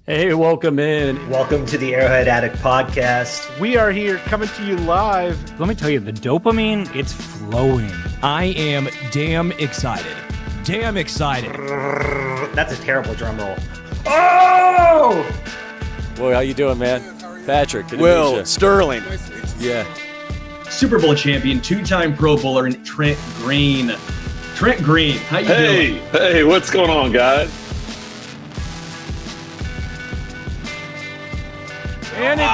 Hey, welcome in. Welcome to the Arrowhead Addict podcast. We are here coming to you live. Let me tell you, the dopamine, it's flowing. I am damn excited. Damn excited. That's a terrible drum roll. Oh! Boy, how you doing, man? Patrick. Will Sterling. Yeah. Super Bowl champion, two-time Pro Bowler, and Trent Green. Trent Green, how you doing? Hey, what's going on, guys? And he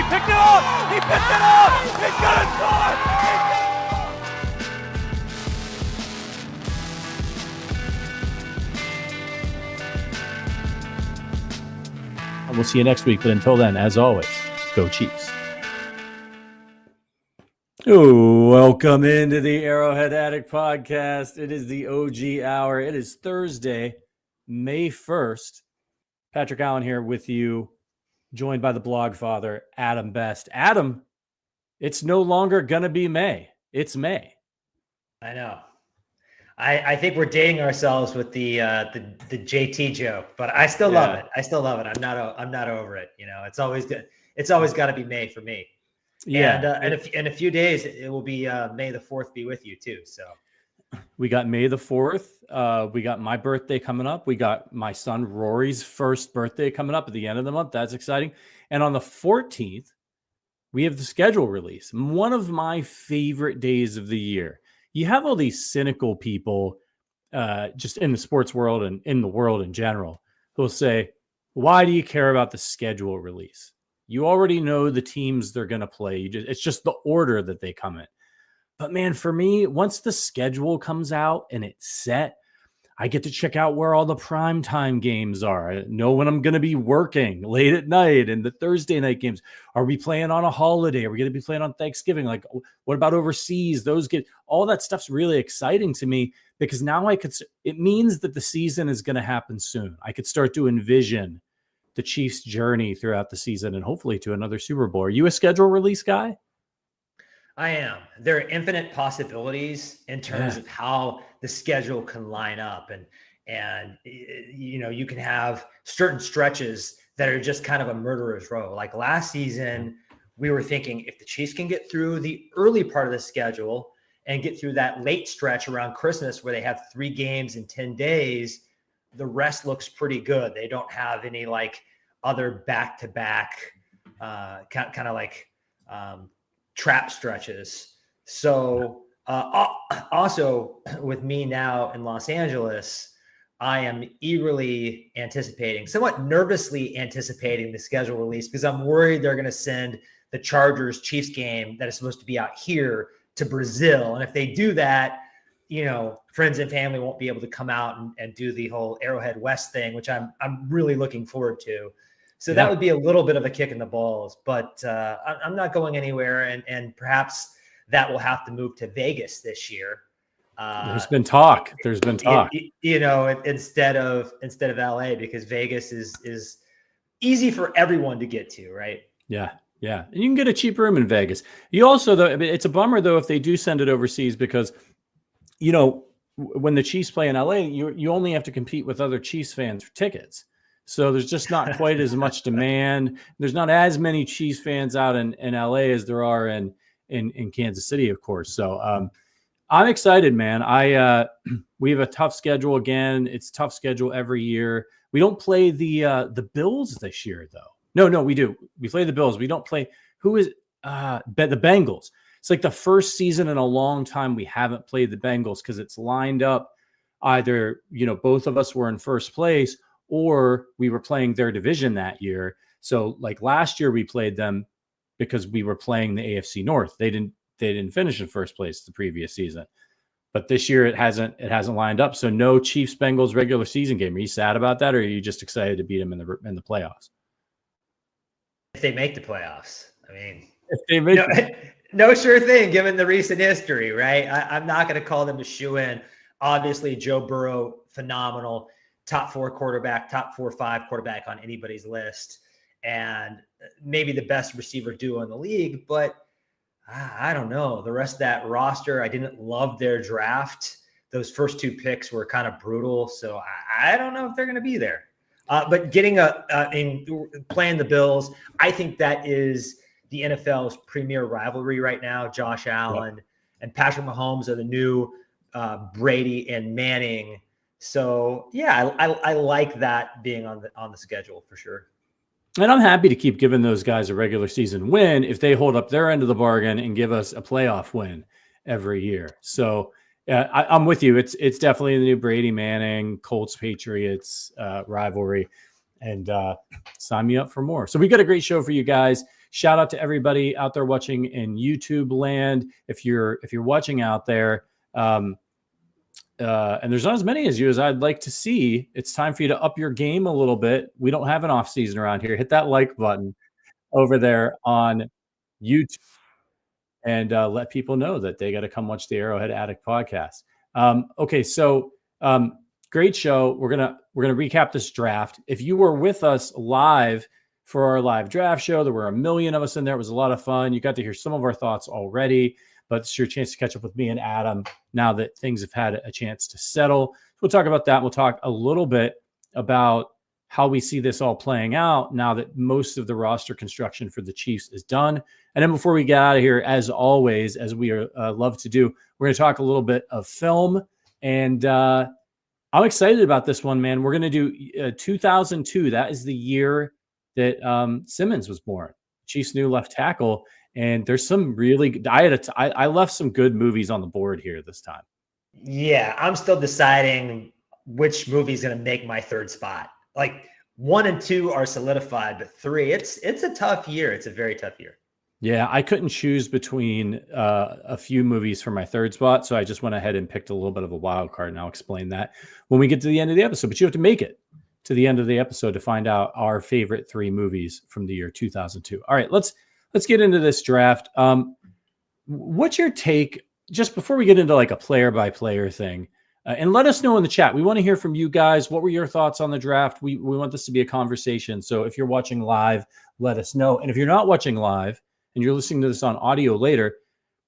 picked it up! He picked it up! He's gonna score! And we'll see you next week. But until then, as always, go Chiefs. Oh, welcome into the Arrowhead Addict podcast. It is the OG hour. It is Thursday, May 1st. Patrick Allen here with you, joined by the blog father, Adam Best. Adam, it's no longer going to be May. It's May. I know. I think we're dating ourselves with the JT joke, but I still love it. I still love it. I'm not over it. You know, it's always good. It's always got to be May for me. Yeah. And in a few days, it will be May the 4th be with you too. So we got May the 4th. We got my birthday coming up. We got my son Rory's first birthday coming up at the end of the month. That's exciting. And on the 14th, we have the schedule release. One of my favorite days of the year. You have all these cynical people just in the sports world and in the world in general who will say, why do you care about the schedule release? You already know the teams they're going to play. It's just the order that they come in. But man, for me, once the schedule comes out and it's set, I get to check out where all the primetime games are. I know when I'm going to be working late at night and the Thursday night games. Are we playing on a holiday? Are we going to be playing on Thanksgiving? Like, what about overseas? All that stuff's really exciting to me because now it means that the season is going to happen soon. I could start to envision the Chiefs' journey throughout the season and hopefully to another Super Bowl. Are you a schedule release guy? I am. There are infinite possibilities in terms of how the schedule can line up, and you know, you can have certain stretches that are just kind of a murderer's row. Like last season, we were thinking if the Chiefs can get through the early part of the schedule and get through that late stretch around Christmas where they have 3 games in 10 days, the rest looks pretty good. They don't have any like other back-to-back kind of like trap stretches. So also with me now in Los Angeles, I am eagerly anticipating, somewhat nervously anticipating the schedule release because I'm worried they're going to send the Chargers Chiefs game that is supposed to be out here to Brazil. And if they do that, you know, friends and family won't be able to come out and do the whole Arrowhead West thing, which I'm really looking forward to. So that would be a little bit of a kick in the balls, but I'm not going anywhere, and perhaps that will have to move to Vegas this year. There's been talk. You know, instead of LA, because Vegas is easy for everyone to get to, right? Yeah. And you can get a cheap room in Vegas. You also, though, it's a bummer though if they do send it overseas because, you know, when the Chiefs play in LA, you only have to compete with other Chiefs fans for tickets. So there's just not quite as much demand. There's not as many Chiefs fans out in LA as there are in Kansas City, of course. So I'm excited, man. We have a tough schedule again. It's a tough schedule every year. We don't play the Bills this year, though. No, we do. We play the Bills. We don't play the Bengals. It's like the first season in a long time we haven't played the Bengals because it's lined up either, you know, both of us were in first place or we were playing their division that year. So like last year we played them because we were playing the AFC North. They didn't finish in first place the previous season. But this year it hasn't lined up. So no Chiefs Bengals regular season game. Are you sad about that, or are you just excited to beat them in the playoffs? If they make the playoffs, I mean, if they make no sure thing given the recent history, right? I'm not going to call them a shoe-in. Obviously, Joe Burrow, phenomenal. Top 4 quarterback, top 4 or 5 quarterback on anybody's list, and maybe the best receiver duo in the league. But I don't know. The rest of that roster, I didn't love their draft. Those first 2 picks were kind of brutal. So I don't know if they're going to be there. But getting playing the Bills, I think that is the NFL's premier rivalry right now. Josh Allen and Patrick Mahomes are the new Brady and Manning. So yeah, I like that being on the schedule for sure. And I'm happy to keep giving those guys a regular season win if they hold up their end of the bargain and give us a playoff win every year. So I'm with you. It's definitely the new Brady Manning, Colts Patriots rivalry, and sign me up for more. So we got a great show for you guys. Shout out to everybody out there watching in YouTube land. If you're watching out there, and there's not as many as you as I'd like to see, it's time for you to up your game a little bit. We don't have an off season around here. Hit that like button over there on YouTube and let people know that they got to come watch the Arrowhead Addict podcast. Okay, so great show. We're gonna recap this draft. If you were with us live for our live draft show, there were a million of us in there. It was a lot of fun. You got to hear some of our thoughts already, but it's your chance to catch up with me and Adam now that things have had a chance to settle. We'll talk about that. We'll talk a little bit about how we see this all playing out now that most of the roster construction for the Chiefs is done. And then before we get out of here, as always, as we love to do, we're going to talk a little bit of film. And I'm excited about this one, man. We're going to do 2002. That is the year that Simmons was born, Chiefs' new left tackle. And there's some really I left some good movies on the board here this time. Yeah, I'm still deciding which movie is going to make my third spot. Like 1 and 2 are solidified, but 3, it's a tough year. It's a very tough year. Yeah, I couldn't choose between a few movies for my third spot, so I just went ahead and picked a little bit of a wild card, and I'll explain that when we get to the end of the episode. But you have to make it to the end of the episode to find out our favorite 3 movies from the year 2002. All right, let's get into this draft. What's your take, just before we get into like a player-by-player thing, and let us know in the chat. We want to hear from you guys. What were your thoughts on the draft? We want this to be a conversation. So if you're watching live, let us know. And if you're not watching live and you're listening to this on audio later,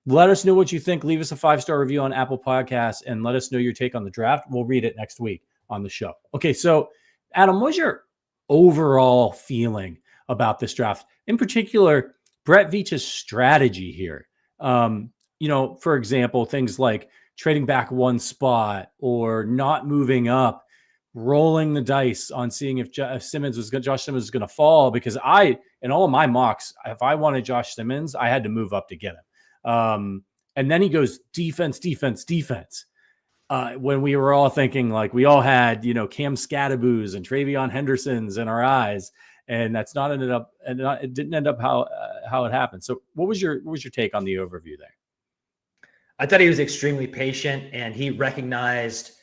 let us know what you think. Leave us a 5-star review on Apple Podcasts and let us know your take on the draft. We'll read it next week on the show. Okay, so Adam, what's your overall feeling about this draft? In particular, Brett Veach's strategy here. For example, things like trading back one spot or not moving up, rolling the dice on seeing if Josh Simmons was going to fall, because in all of my mocks, if I wanted Josh Simmons, I had to move up to get him. And then he goes defense. When we were all thinking, like, we all had, Cam Scadaboos and Travion Hendersons in our eyes, and that's not ended up, and it didn't end up how it happened. So what was your take on the overview there? I thought he was extremely patient, and he recognized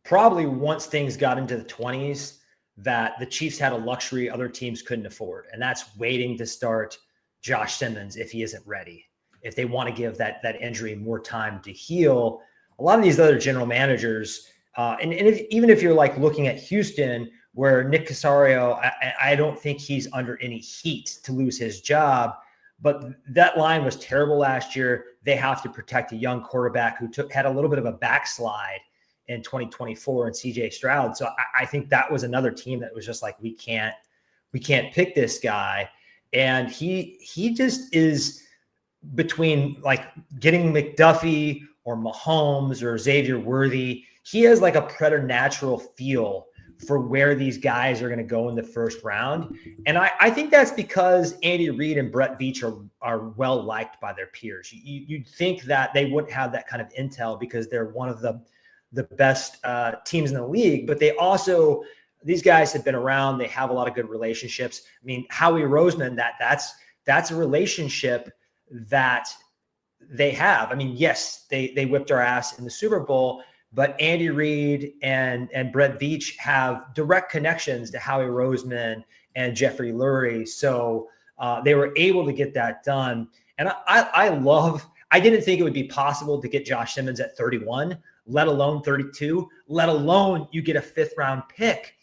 probably once things got into the 20s that the Chiefs had a luxury other teams couldn't afford, and that's waiting to start Josh Simmons if he isn't ready. If they want to give that injury more time to heal, a lot of these other general managers, even if you're like looking at Houston, where Nick Casario, I don't think he's under any heat to lose his job. But that line was terrible last year. They have to protect a young quarterback who had a little bit of a backslide in 2024 and CJ Stroud. So I think that was another team that was just like, we can't pick this guy. And he just is between like getting McDuffie or Mahomes or Xavier Worthy. He has like a preternatural feel for where these guys are going to go in the first round. And I think that's because Andy Reid and Brett Veach are well liked by their peers. You'd think that they wouldn't have that kind of intel because they're one of the best teams in the league, but these guys have been around. They have a lot of good relationships. I mean, Howie Roseman, that's a relationship that they have. I mean, yes, they whipped our ass in the Super Bowl, but Andy Reid and Brett Veach have direct connections to Howie Roseman and Jeffrey Lurie. So they were able to get that done. And I didn't think it would be possible to get Josh Simmons at 31, let alone 32, let alone you get a 5th round pick.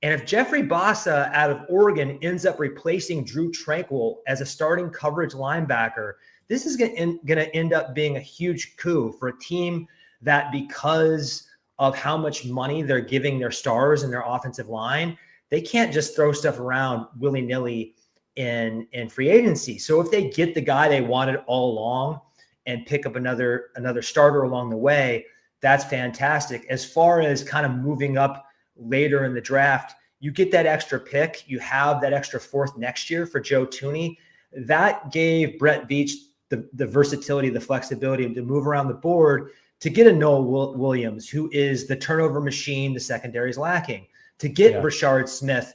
And if Jeffrey Bassa out of Oregon ends up replacing Drew Tranquill as a starting coverage linebacker, this is going to end up being a huge coup for a team that, because of how much money they're giving their stars and their offensive line, they can't just throw stuff around willy-nilly in free agency. So if they get the guy they wanted all along and pick up another starter along the way, that's fantastic. As far as kind of moving up later in the draft, you get that extra pick. You have that extra fourth next year for Joe Thuney. That gave Brett Veach the versatility, the flexibility to move around the board to get a Noah Williams, who is the turnover machine the secondary is lacking, to get Rashard Smith.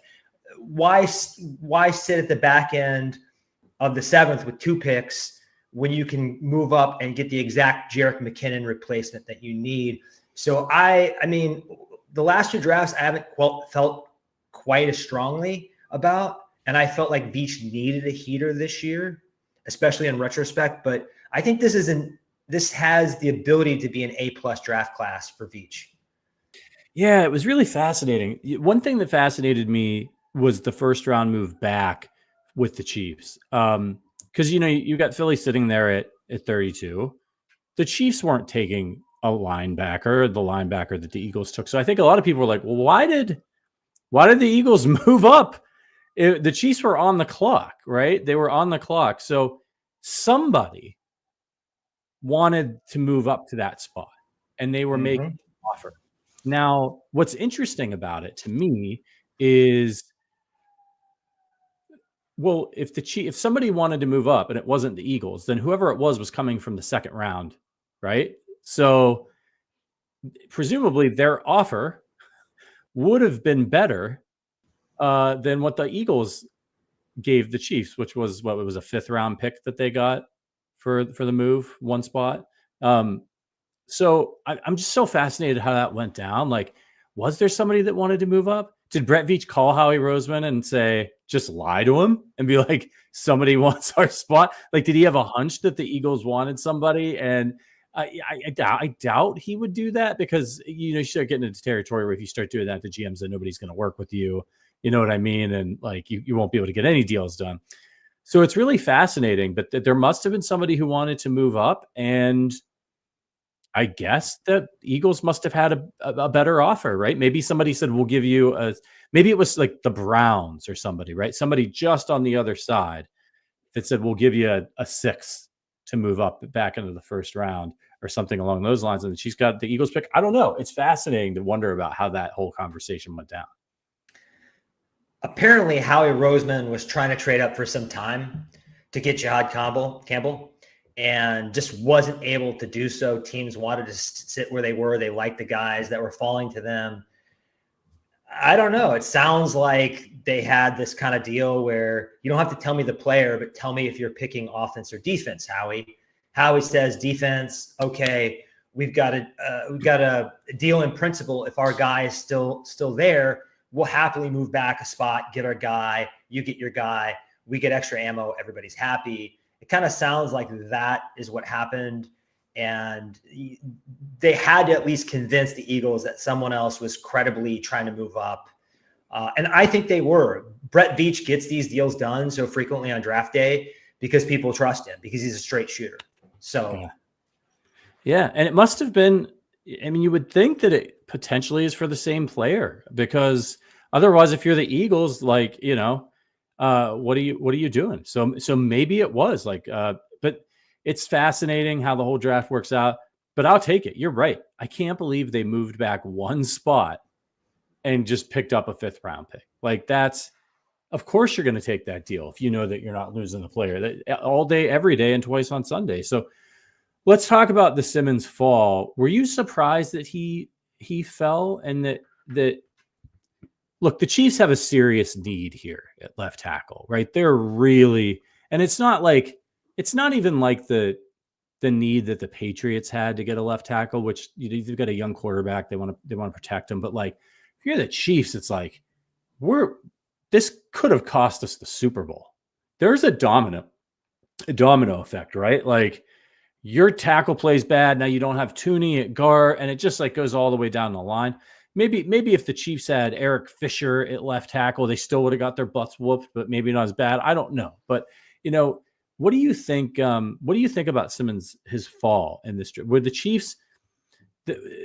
Why sit at the back end of the 7th with 2 picks when you can move up and get the exact Jerick McKinnon replacement that you need? So I mean, the last 2 drafts I haven't felt quite as strongly about, and I felt like Veach needed a heater this year, especially in retrospect. But I think this has the ability to be an A+ draft class for Veach. Yeah, it was really fascinating. One thing that fascinated me was the first round move back with the Chiefs. Because, you got Philly sitting there at 32. The Chiefs weren't taking a linebacker, the linebacker that the Eagles took. So I think a lot of people were like, well, why did the Eagles move up? The Chiefs were on the clock, right? They were on the clock. So somebody wanted to move up to that spot, and they were making an offer. Now, what's interesting about it to me is, well, if somebody wanted to move up and it wasn't the Eagles, then whoever it was coming from the second round, right? So presumably their offer would have been better than what the Eagles gave the Chiefs, which was it was a 5th round pick that they got for the move, 1 spot. So I'm just so fascinated how that went down. Like, was there somebody that wanted to move up? Did Brett Veach call Howie Roseman and say, just lie to him and be like, somebody wants our spot? Like, did he have a hunch that the Eagles wanted somebody? And I doubt he would do that, because, you start getting into territory where if you start doing that to GMs, then nobody's going to work with you. You know what I mean? And like, you won't be able to get any deals done. So it's really fascinating, but there must have been somebody who wanted to move up, and I guess that Eagles must have had a better offer, right? Maybe somebody said, we'll give you maybe it was like the Browns or somebody, right? Somebody just on the other side that said, we'll give you a 6th to move up back into the first round or something along those lines. And she's got the Eagles pick. I don't know. It's fascinating to wonder about how that whole conversation went down. Apparently, Howie Roseman was trying to trade up for some time to get Jihad Campbell, and just wasn't able to do so. Teams wanted to sit where they were. They liked the guys that were falling to them. I don't know. It sounds like they had this kind of deal where you don't have to tell me the player, but tell me if you're picking offense or defense, Howie. Howie says defense. Okay, we've got a deal in principle. If our guy is still there, we'll happily move back a spot, get our guy, you get your guy, we get extra ammo, everybody's happy. It kind of sounds like that is what happened. And they had to at least convince the Eagles that someone else was credibly trying to move up. And I think they were. Brett Veach gets these deals done so frequently on draft day because people trust him, because he's a straight shooter. So, yeah. And it must have been, I mean, you would think that it potentially is for the same player, because otherwise, if you're the Eagles, like, what are you doing? So maybe it was like, but it's fascinating how the whole draft works out. But I'll take it. You're right. I can't believe they moved back 1 spot and just picked up a 5th round pick. Like, of course you're going to take that deal if you know that you're not losing the player that all day, every day, and twice on Sunday. So let's talk about the Simmons fall. Were you surprised that he fell, and that look, the Chiefs have a serious need here at left tackle, right? They're really, and it's not even like the need that the Patriots had to get a left tackle, which you've got a young quarterback. They want to protect him. But like, if you're the Chiefs, it's like, this could have cost us the Super Bowl. There's a domino effect, right? Like, your tackle plays bad. Now you don't have Thuney at guard, and it just like goes all the way down the line. Maybe if the Chiefs had Eric Fisher at left tackle, they still would have got their butts whooped, but maybe not as bad. I don't know. But, what do you think? What do you think about Simmons, his fall in this? Were the Chiefs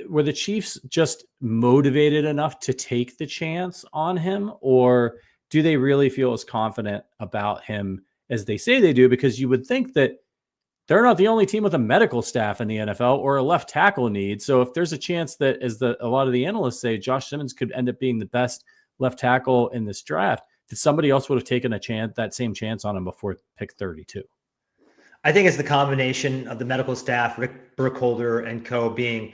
were the Chiefs just motivated enough to take the chance on him, or do they really feel as confident about him as they say they do? Because you would think that they're not the only team with a medical staff in the NFL or a left tackle need. So if there's a chance that, as a lot of the analysts say, Josh Simmons could end up being the best left tackle in this draft, that somebody else would have taken that same chance on him before pick 32. I think it's the combination of the medical staff, Rick Burkholder and co, being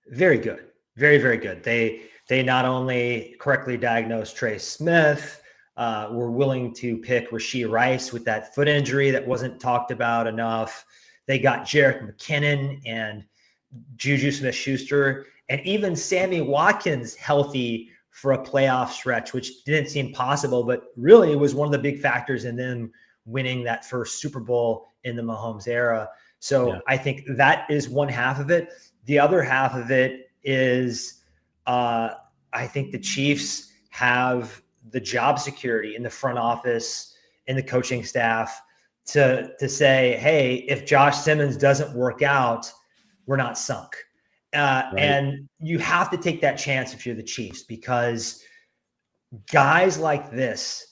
very good, very, very good. They not only correctly diagnosed Trey Smith, were willing to pick Rashee Rice with that foot injury that wasn't talked about enough. They got Jerick McKinnon and Juju Smith-Schuster, and even Sammy Watkins healthy for a playoff stretch, which didn't seem possible, but really was one of the big factors in them winning that first Super Bowl in the Mahomes era. So I think that is one half of it. The other half of it is I think the Chiefs have the job security in the front office, in the coaching staff to say, hey, if Josh Simmons doesn't work out, we're not sunk. Right. And you have to take that chance if you're the Chiefs, because guys like this,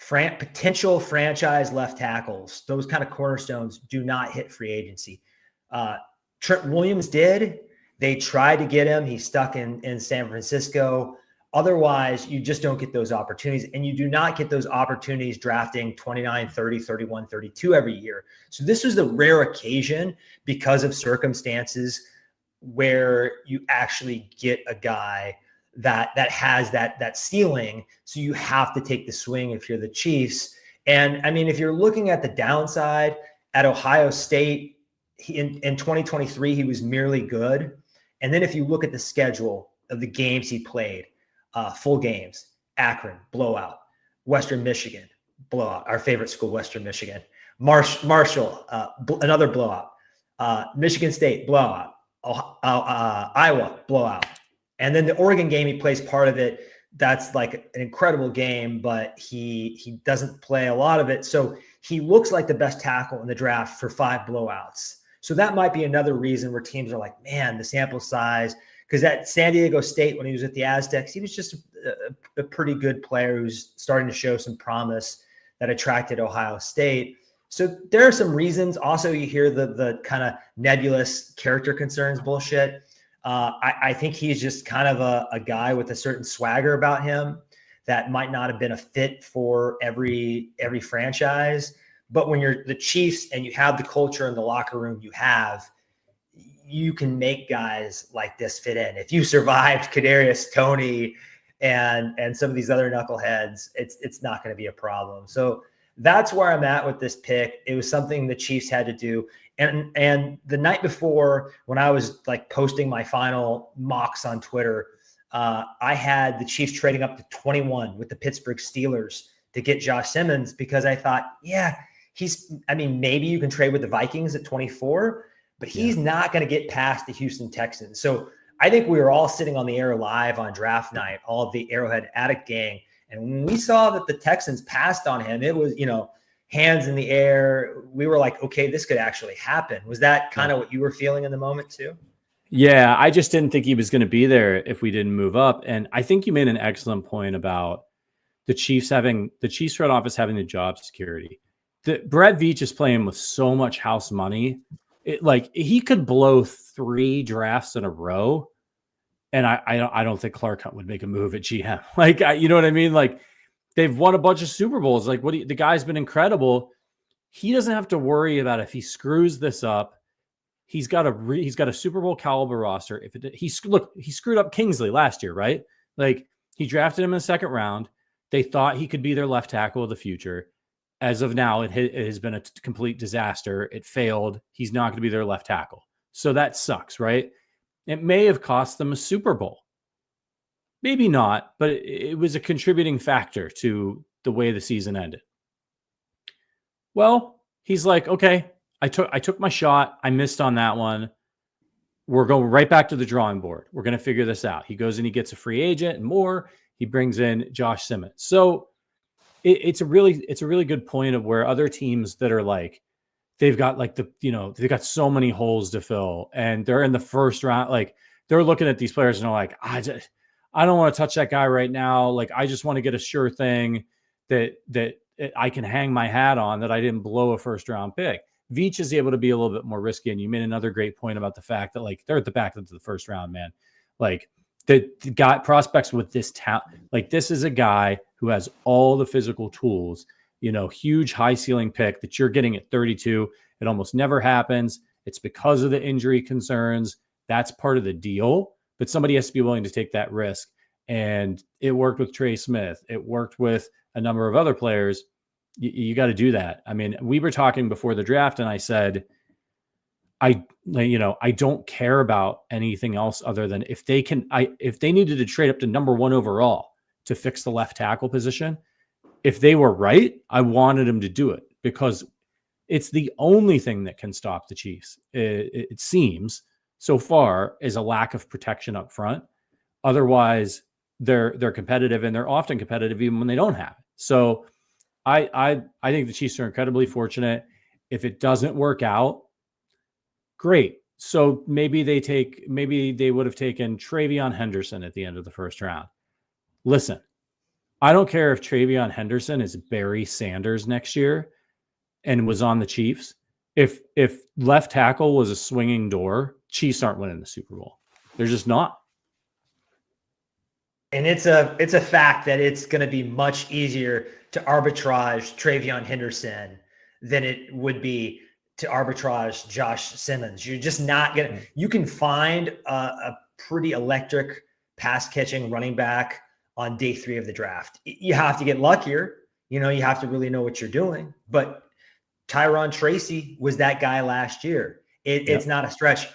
potential franchise left tackles, those kind of cornerstones, do not hit free agency. Trent Williams did. They tried to get him. He's stuck in San Francisco. Otherwise, you just don't get those opportunities, and you do not get those opportunities drafting 29, 30, 31, 32 every year. So this was the rare occasion, because of circumstances, where you actually get a guy that has that ceiling. So you have to take the swing if you're the Chiefs. And I mean, if you're looking at the downside at Ohio State, in 2023, he was merely good. And then if you look at the schedule of the games he played, full games, Akron, blowout, Western Michigan, blowout, our favorite school, Western Michigan, Marshall, another blowout, Michigan State, blowout, Iowa, blowout. And then the Oregon game, he plays part of it. That's like an incredible game, but he doesn't play a lot of it. So he looks like the best tackle in the draft for 5 blowouts. So that might be another reason where teams are like, man, the sample size, because at San Diego State, when he was at the Aztecs, he was just a pretty good player who's starting to show some promise that attracted Ohio State. So there are some reasons. Also, you hear the kind of nebulous character concerns bullshit. I think he's just kind of a guy with a certain swagger about him that might not have been a fit for every franchise. But when you're the Chiefs and you have the culture in the locker room you can make guys like this fit in. If you survived Kadarius Toney and some of these other knuckleheads, it's not going to be a problem. So that's where I'm at with this pick. It was something the Chiefs had to do. And the night before, when I was like posting my final mocks on Twitter, I had the Chiefs trading up to 21 with the Pittsburgh Steelers to get Josh Simmons, because I thought, maybe you can trade with the Vikings at 24, but he's not going to get past the Houston Texans. So I think we were all sitting on the air live on draft night, all of the Arrowhead Addict gang. And when we saw that the Texans passed on him, it was, hands in the air. We were like, okay, this could actually happen. Was that kind of what you were feeling in the moment too? Yeah, I just didn't think he was going to be there if we didn't move up. And I think you made an excellent point about the Chiefs front office having the job security. Brett Veach is playing with so much house money. He could blow 3 drafts in a row, and I don't think Clark Hunt would make a move at GM. You know what I mean? Like, they've won a bunch of Super Bowls. Like, the guy's been incredible. He doesn't have to worry about if he screws this up. He's got a Super Bowl caliber roster. He screwed up Kingsley last year, right? Like, he drafted him in the second round. They thought he could be their left tackle of the future. As of now, it has been a complete disaster. It failed. He's not going to be their left tackle. So that sucks, right? It may have cost them a Super Bowl. Maybe not, but it was a contributing factor to the way the season ended. Well, he's like, okay, I took my shot. I missed on that one. We're going right back to the drawing board. We're going to figure this out. He goes and he gets a free agent and more. He brings in Josh Simmons. So it's a really good point of where other teams that are like, they've got they've got so many holes to fill, and they're in the first round. Like, they're looking at these players and they're like, I don't want to touch that guy right now. Like, I just want to get a sure thing that I can hang my hat on, that I didn't blow a first round pick. Veach is able to be a little bit more risky. And you made another great point about the fact that, like, they're at the back of the first round, man. Like, the guy prospects with this talent, like, this is a guy who has all the physical tools, huge high ceiling pick that you're getting at 32. It almost never happens. It's because of the injury concerns. That's part of the deal, but somebody has to be willing to take that risk. And it worked with Trey Smith. It worked with a number of other players. You got to do that. I mean, we were talking before the draft and I said, I don't care about anything else other than if they needed to trade up to number 1 overall to fix the left tackle position. If they were right, I wanted them to do it, because it's the only thing that can stop the Chiefs. It seems so far is a lack of protection up front. Otherwise, they're competitive, and they're often competitive even when they don't have it. So I think the Chiefs are incredibly fortunate. If it doesn't work out, great. So maybe they would have taken Travion Henderson at the end of the first round. Listen, I don't care if Travion Henderson is Barry Sanders next year and was on the Chiefs. If left tackle was a swinging door, Chiefs aren't winning the Super Bowl. They're just not. And it's a fact that it's going to be much easier to arbitrage Travion Henderson than it would be to arbitrage Josh Simmons. You're just not going to – you can find a pretty electric pass-catching running back on day 3 of the draft. You have to get luckier. You have to really know what you're doing. But Tyron Tracy was that guy last year. It's not a stretch.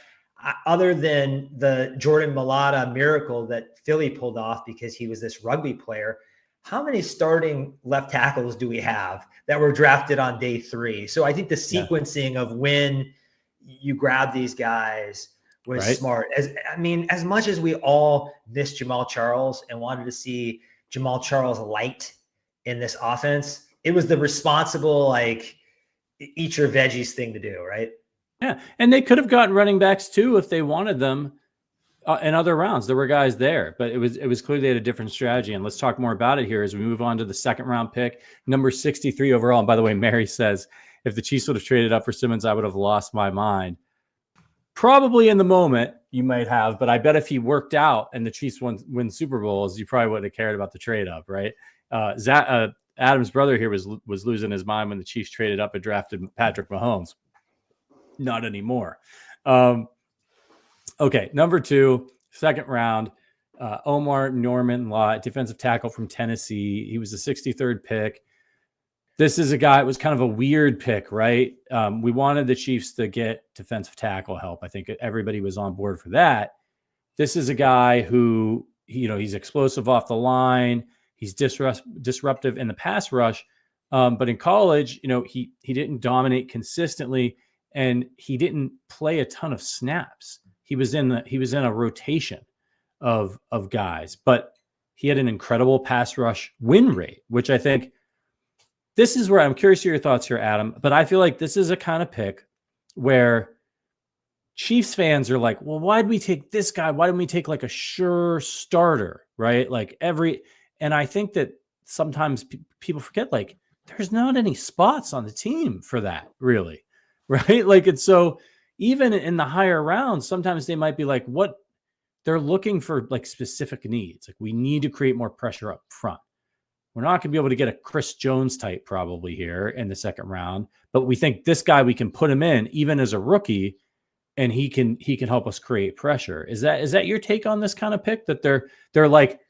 Other than the Jordan Mailata miracle that Philly pulled off because he was this rugby player, how many starting left tackles do we have that were drafted on day 3? So I think the sequencing of when you grab these guys was smart. As much as we all missed Jamal Charles and wanted to see Jamal Charles light in this offense, it was the responsible, like, eat your veggies thing to do, right? Yeah, and they could have gotten running backs too if they wanted them in other rounds. There were guys there, but it was clear they had a different strategy. And let's talk more about it here as we move on to the second round pick, number 63 overall. And by the way, Mary says, if the Chiefs would have traded up for Simmons, I would have lost my mind. Probably in the moment you might have, but I bet if he worked out and the Chiefs win Super Bowls, you probably wouldn't have cared about the trade up, right? Adam's brother here was losing his mind when the Chiefs traded up and drafted Patrick Mahomes. Not anymore. Okay, number 2, second round, Omar Norman-Lott, defensive tackle from Tennessee. He was the 63rd pick. This is a guy, it was kind of a weird pick, right? We wanted the Chiefs to get defensive tackle help. I think everybody was on board for that. This is a guy who, he's explosive off the line. He's disruptive in the pass rush. But in college, he didn't dominate consistently, and he didn't play a ton of snaps. He was in a rotation of guys, but he had an incredible pass rush win rate, which I think this is where I'm curious to your thoughts here, Adam. But I feel like this is a kind of pick where Chiefs fans are like, well, why'd we take this guy? Why didn't we take like a sure starter, right? And I think that sometimes people forget, like, there's not any spots on the team for that, really, right? Like, it's so even in the higher rounds, sometimes they might be like, what they're looking for, like, specific needs. Like, we need to create more pressure up front. We're not going to be able to get a Chris Jones type probably here in the second round, but we think this guy, we can put him in even as a rookie, and he can help us create pressure. Is that your take on this kind of pick? That they're like,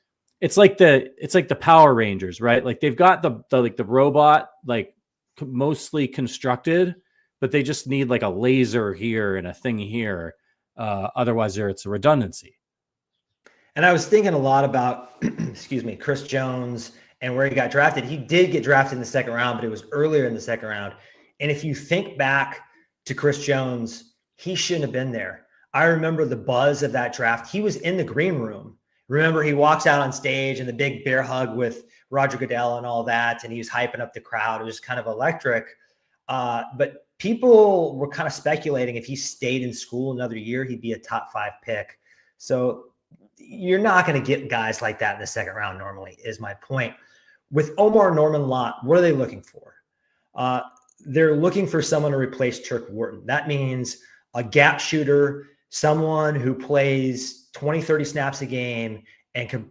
it's like the Power Rangers, right? Like, they've got the robot, like, mostly constructed, but they just need like a laser here and a thing here. Otherwise it's a redundancy. And I was thinking a lot about, Chris Jones and where he got drafted. He did get drafted in the second round, but it was earlier in the second round. And if you think back to Chris Jones, he shouldn't have been there. I remember the buzz of that draft. He was in the green room. Remember, he walks out on stage and the big bear hug with Roger Goodell and all that, and he was hyping up the crowd. It was kind of electric. But people were kind of speculating if he stayed in school another year, he'd be a top 5 pick. So you're not going to get guys like that in the second round normally, is my point. With Omar Norman-Lott, what are they looking for? They're looking for someone to replace Turk Wharton. That means a gap shooter, someone who plays 20, 30 snaps a game and can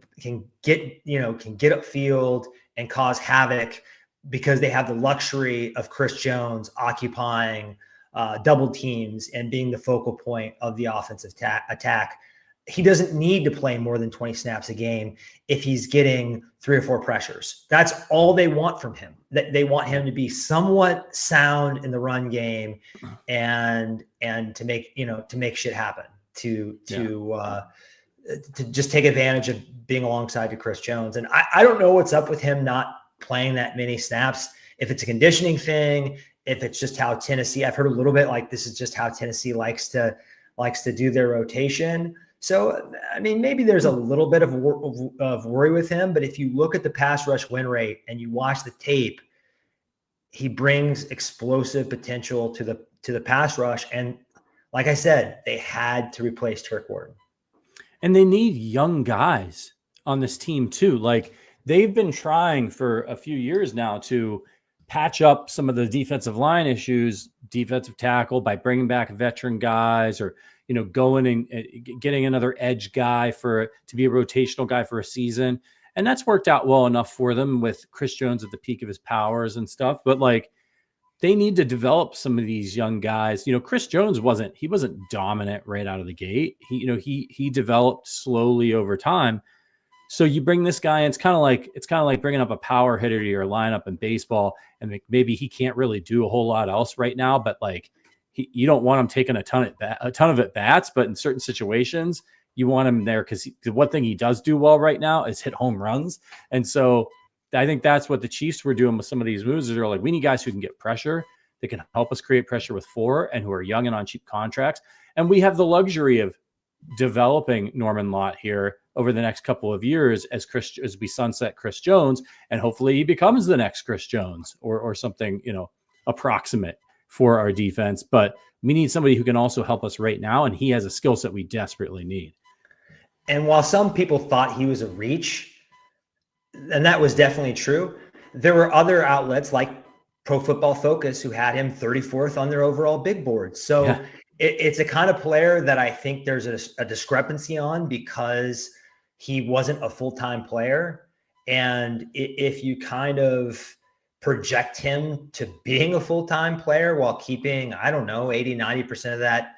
get upfield and cause havoc, because they have the luxury of Chris Jones occupying double teams and being the focal point of the offensive attack. He doesn't need to play more than 20 snaps a game if he's getting 3 or 4 pressures. That's all they want from him. They want him to be somewhat sound in the run game and to make shit happen, to just take advantage of being alongside to Chris Jones. And I don't know what's up with him not playing that many snaps, if it's a conditioning thing, if it's just how Tennessee, I've heard a little bit like this is just how Tennessee likes to do their rotation. So, I mean, maybe there's a little bit of worry with him, but if you look at the pass rush win rate and you watch the tape, he brings explosive potential to the pass rush. And like I said, they had to replace Turk Wharton. And they need young guys on this team too. Like, they've been trying for a few years now to patch up some of the defensive line issues, defensive tackle, by bringing back veteran guys, or going and getting another edge guy to be a rotational guy for a season. And that's worked out well enough for them with Chris Jones at the peak of his powers and stuff. But like, they need to develop some of these young guys. Chris Jones wasn't dominant right out of the gate. He developed slowly over time. So you bring this guy, and it's kind of like bringing up a power hitter to your lineup in baseball, and maybe he can't really do a whole lot else right now, but like, you don't want him taking a ton of at bats, but in certain situations you want him there, because the one thing he does do well right now is hit home runs. And so I think that's what the Chiefs were doing with some of these moves. They're like, we need guys who can get pressure, that can help us create pressure with 4, and who are young and on cheap contracts. And we have the luxury of developing Norman-Lott here over the next couple of years as we sunset Chris Jones, and hopefully he becomes the next Chris Jones or something, approximate for our defense. But we need somebody who can also help us right now, and he has a skill set we desperately need. And while some people thought he was a reach, and that was definitely true, there were other outlets like Pro Football Focus who had him 34th on their overall big board. So yeah. It's a kind of player that I think there's a discrepancy on, because he wasn't a full-time player. And if you kind of project him to being a full-time player while keeping, 80-90% of that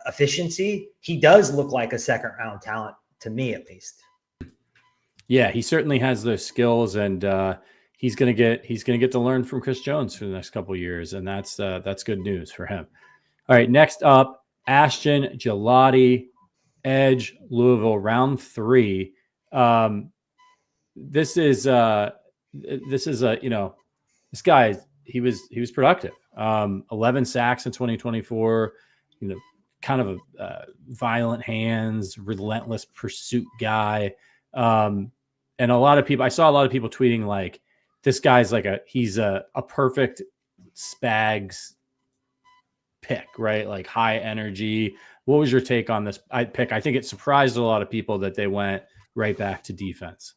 efficiency, he does look like a second-round talent, to me at least. Yeah, he certainly has those skills, and he's gonna get to learn from Chris Jones for the next couple of years, and that's good news for him. All right, next up, Ashton Gelati, edge, Louisville, round 3. This guy, he was productive. 11 sacks in 2024. Kind of a violent hands, relentless pursuit guy. And I saw a lot of people tweeting like, this guy's like he's a perfect Spags pick, right? Like high energy. What was your take on this pick? I think it surprised a lot of people that they went right back to defense.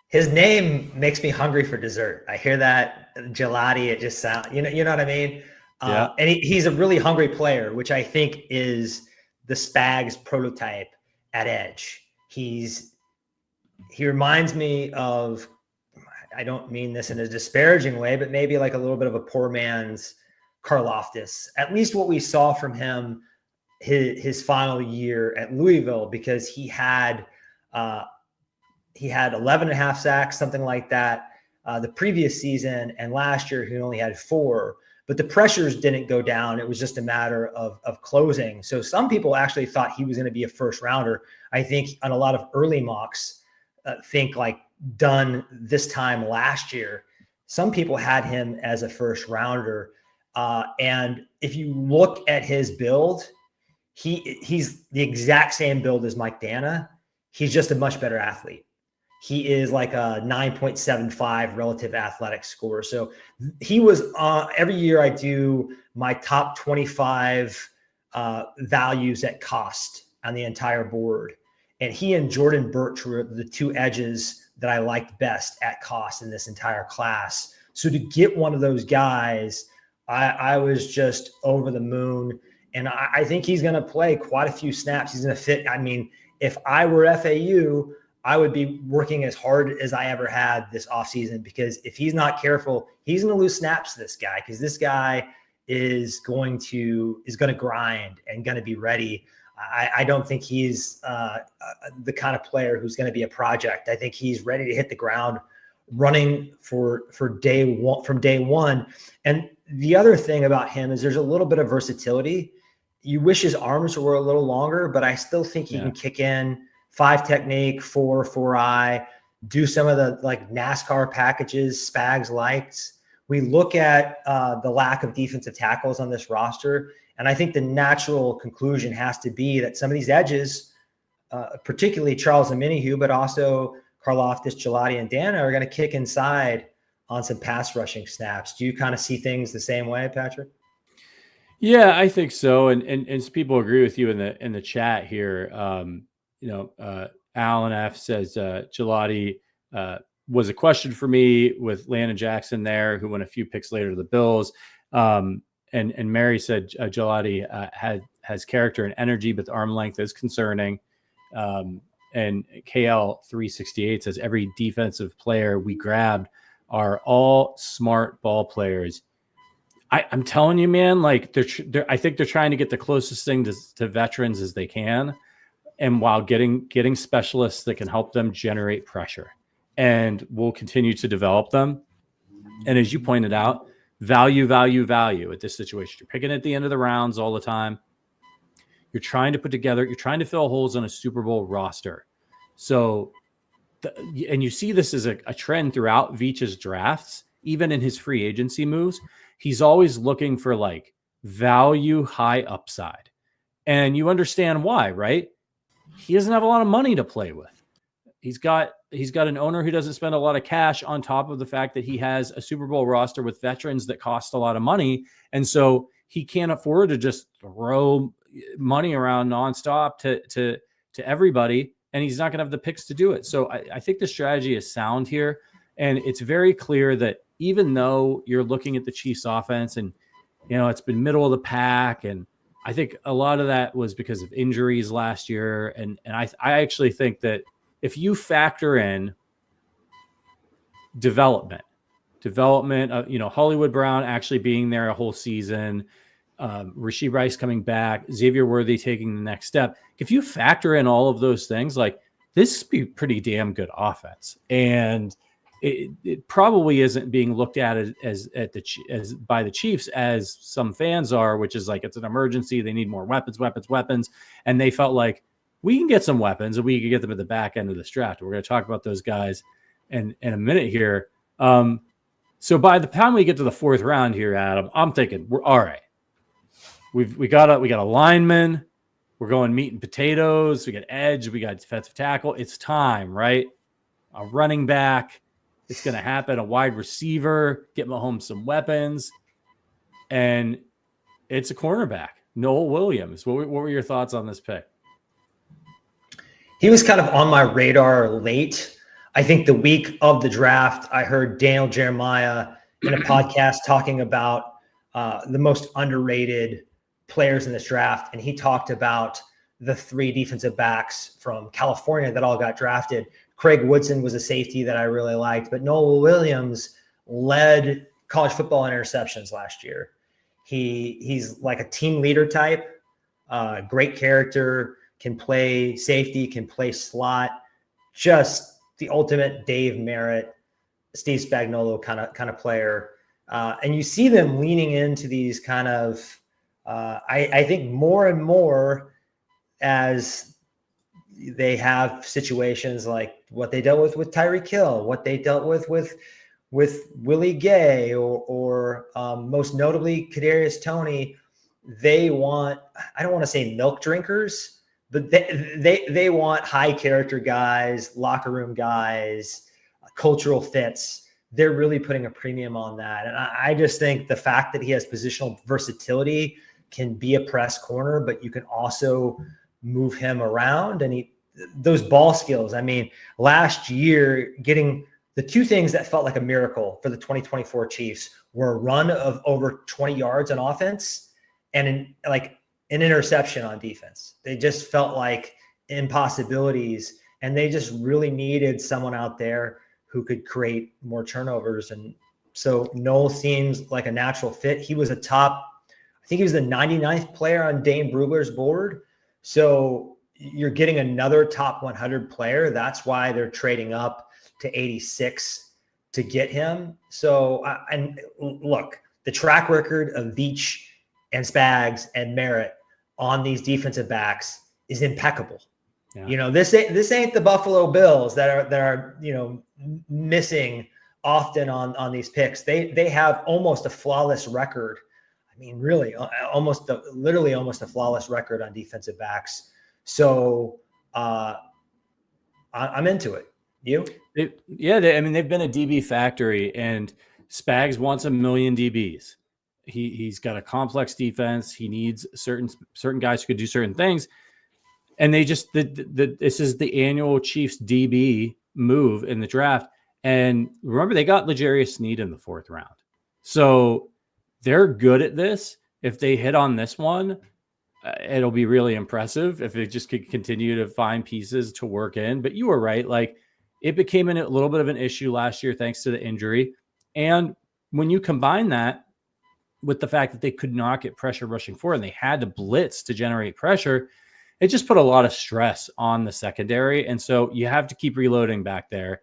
His name makes me hungry for dessert. I hear that Gelati, it just sounds, you know what I mean? Yeah. And he's a really hungry player, which I think is the Spags prototype at edge. He reminds me of, I don't mean this in a disparaging way, but maybe like a little bit of a poor man's Karlaftis. At least what we saw from him his final year at Louisville, because he had 11 and a half sacks, something like that, the previous season, and last year he only had 4. But the pressures didn't go down. It was just a matter of closing. So some people actually thought he was going to be a first rounder. I think on a lot of early mocks, think like done this time last year, some people had him as a first rounder. And if you look at his build, he's the exact same build as Mike Dana. He's just a much better athlete. He is like a 9.75 relative athletic score. So he was every year I do my top 25 values at cost. on the entire board. And he and Jordan Birch were the two edges that I liked best at cost in this entire class. So to get one of those guys, I was just over the moon. And I think he's going to play quite a few snaps. He's going to fit. I mean, if I were FAU, I would be working as hard as I ever had this offseason, because if he's not careful, he's going to lose snaps to this guy, because this guy is going to grind and going to be ready. I don't think he's the kind of player who's going to be a project. I think he's ready to hit the ground running for day one, from day one. And the other thing about him is there's a little bit of versatility. You wish his arms were a little longer, but I still think he can kick in 5 technique, 4-4-eye, do some of the like NASCAR packages Spags likes. We look at the lack of defensive tackles on this roster, and I think the natural conclusion has to be that some of these edges, particularly Charles Omenihu, but also Karlaftis, Gelati, and Dana, are going to kick inside on some pass rushing snaps. Do you kind of see things the same way, Patrick? Yeah, I think so. And some people agree with you in the chat here. Alan F says Gelati was a question for me with Landon Jackson there, who went a few picks later to the Bills. And Mary said Gelati has character and energy, but the arm length is concerning. And KL368 says every defensive player we grabbed are all smart ball players. I'm telling you, man, like I think they're trying to get the closest thing to veterans as they can, and while getting specialists that can help them generate pressure, and we'll continue to develop them. And as you pointed out, value at this situation. You're picking at the end of the rounds all the time. You're trying to fill holes on a Super Bowl roster. So, and you see this as a trend throughout Veach's drafts, even in his free agency moves. He's always looking for like value, high upside. And you understand why, right? He doesn't have a lot of money to play with. He's got an owner who doesn't spend a lot of cash, on top of the fact that he has a Super Bowl roster with veterans that cost a lot of money. And so he can't afford to just throw money around nonstop to everybody. And he's not going to have the picks to do it. So I think the strategy is sound here. And it's very clear that even though you're looking at the Chiefs offense and, it's been middle of the pack, and I think a lot of that was because of injuries last year. And I actually think that if you factor in development, Hollywood Brown actually being there a whole season, Rashee Rice coming back, Xavier Worthy taking the next step. If you factor in all of those things, like, this would be pretty damn good offense. And it probably isn't being looked at as by the Chiefs as some fans are, which is like, it's an emergency. They need more weapons. And they felt like, we can get some weapons and we can get them at the back end of this draft. We're going to talk about those guys in a minute here. So by the time we get to the 4th round here, Adam, I'm thinking we're all right. We got a lineman. We're going meat and potatoes. We got edge. We got defensive tackle. It's time, right? A running back. It's going to happen. A wide receiver. Get Mahomes some weapons. And it's a cornerback, Noel Williams. What were your thoughts on this pick? He was kind of on my radar late. I think the week of the draft, I heard Daniel Jeremiah in a podcast talking about the most underrated players in this draft. And he talked about the 3 defensive backs from California that all got drafted. Craig Woodson was a safety that I really liked, but Noel Williams led college football in interceptions last year. He's like a team leader type, great character, can play safety, can play slot, just the ultimate Dave Merritt, Steve Spagnuolo kind of player. And you see them leaning into these kind of, I think more and more as they have situations like what they dealt with Tyreek Hill, what they dealt with Willie Gay, or most notably Kadarius Toney. They want, I don't want to say milk drinkers, but they want high character guys, locker room guys, cultural fits. They're really putting a premium on that. And I just think the fact that he has positional versatility, can be a press corner, but you can also move him around, and those ball skills. I mean, last year, getting the two things that felt like a miracle for the 2024 Chiefs were a run of over 20 yards on offense and an interception on defense. They just felt like impossibilities, and they just really needed someone out there who could create more turnovers. And so Noel seems like a natural fit. He was I think he was the 99th player on Dane Brugler's board. So you're getting another top 100 player. That's why they're trading up to 86 to get him. So, and look, the track record of Veach and Spags and Merritt on these defensive backs is impeccable. Yeah. This ain't the Buffalo Bills that are missing often on these picks. They have almost a flawless record. I mean, really, literally almost a flawless record on defensive backs. So I'm into it. You? They've been a DB factory, and Spags wants 1 million DBs. He's got a complex defense. He needs certain guys who could do certain things. And they just this is the annual Chiefs DB move in the draft. And remember, they got L'Jarius Sneed in the 4th round. So they're good at this. If they hit on this one, it'll be really impressive if they just could continue to find pieces to work in. But you were right. Like, it became a little bit of an issue last year thanks to the injury. And when you combine that with the fact that they could not get pressure rushing forward and they had to blitz to generate pressure, it just put a lot of stress on the secondary. And so you have to keep reloading back there.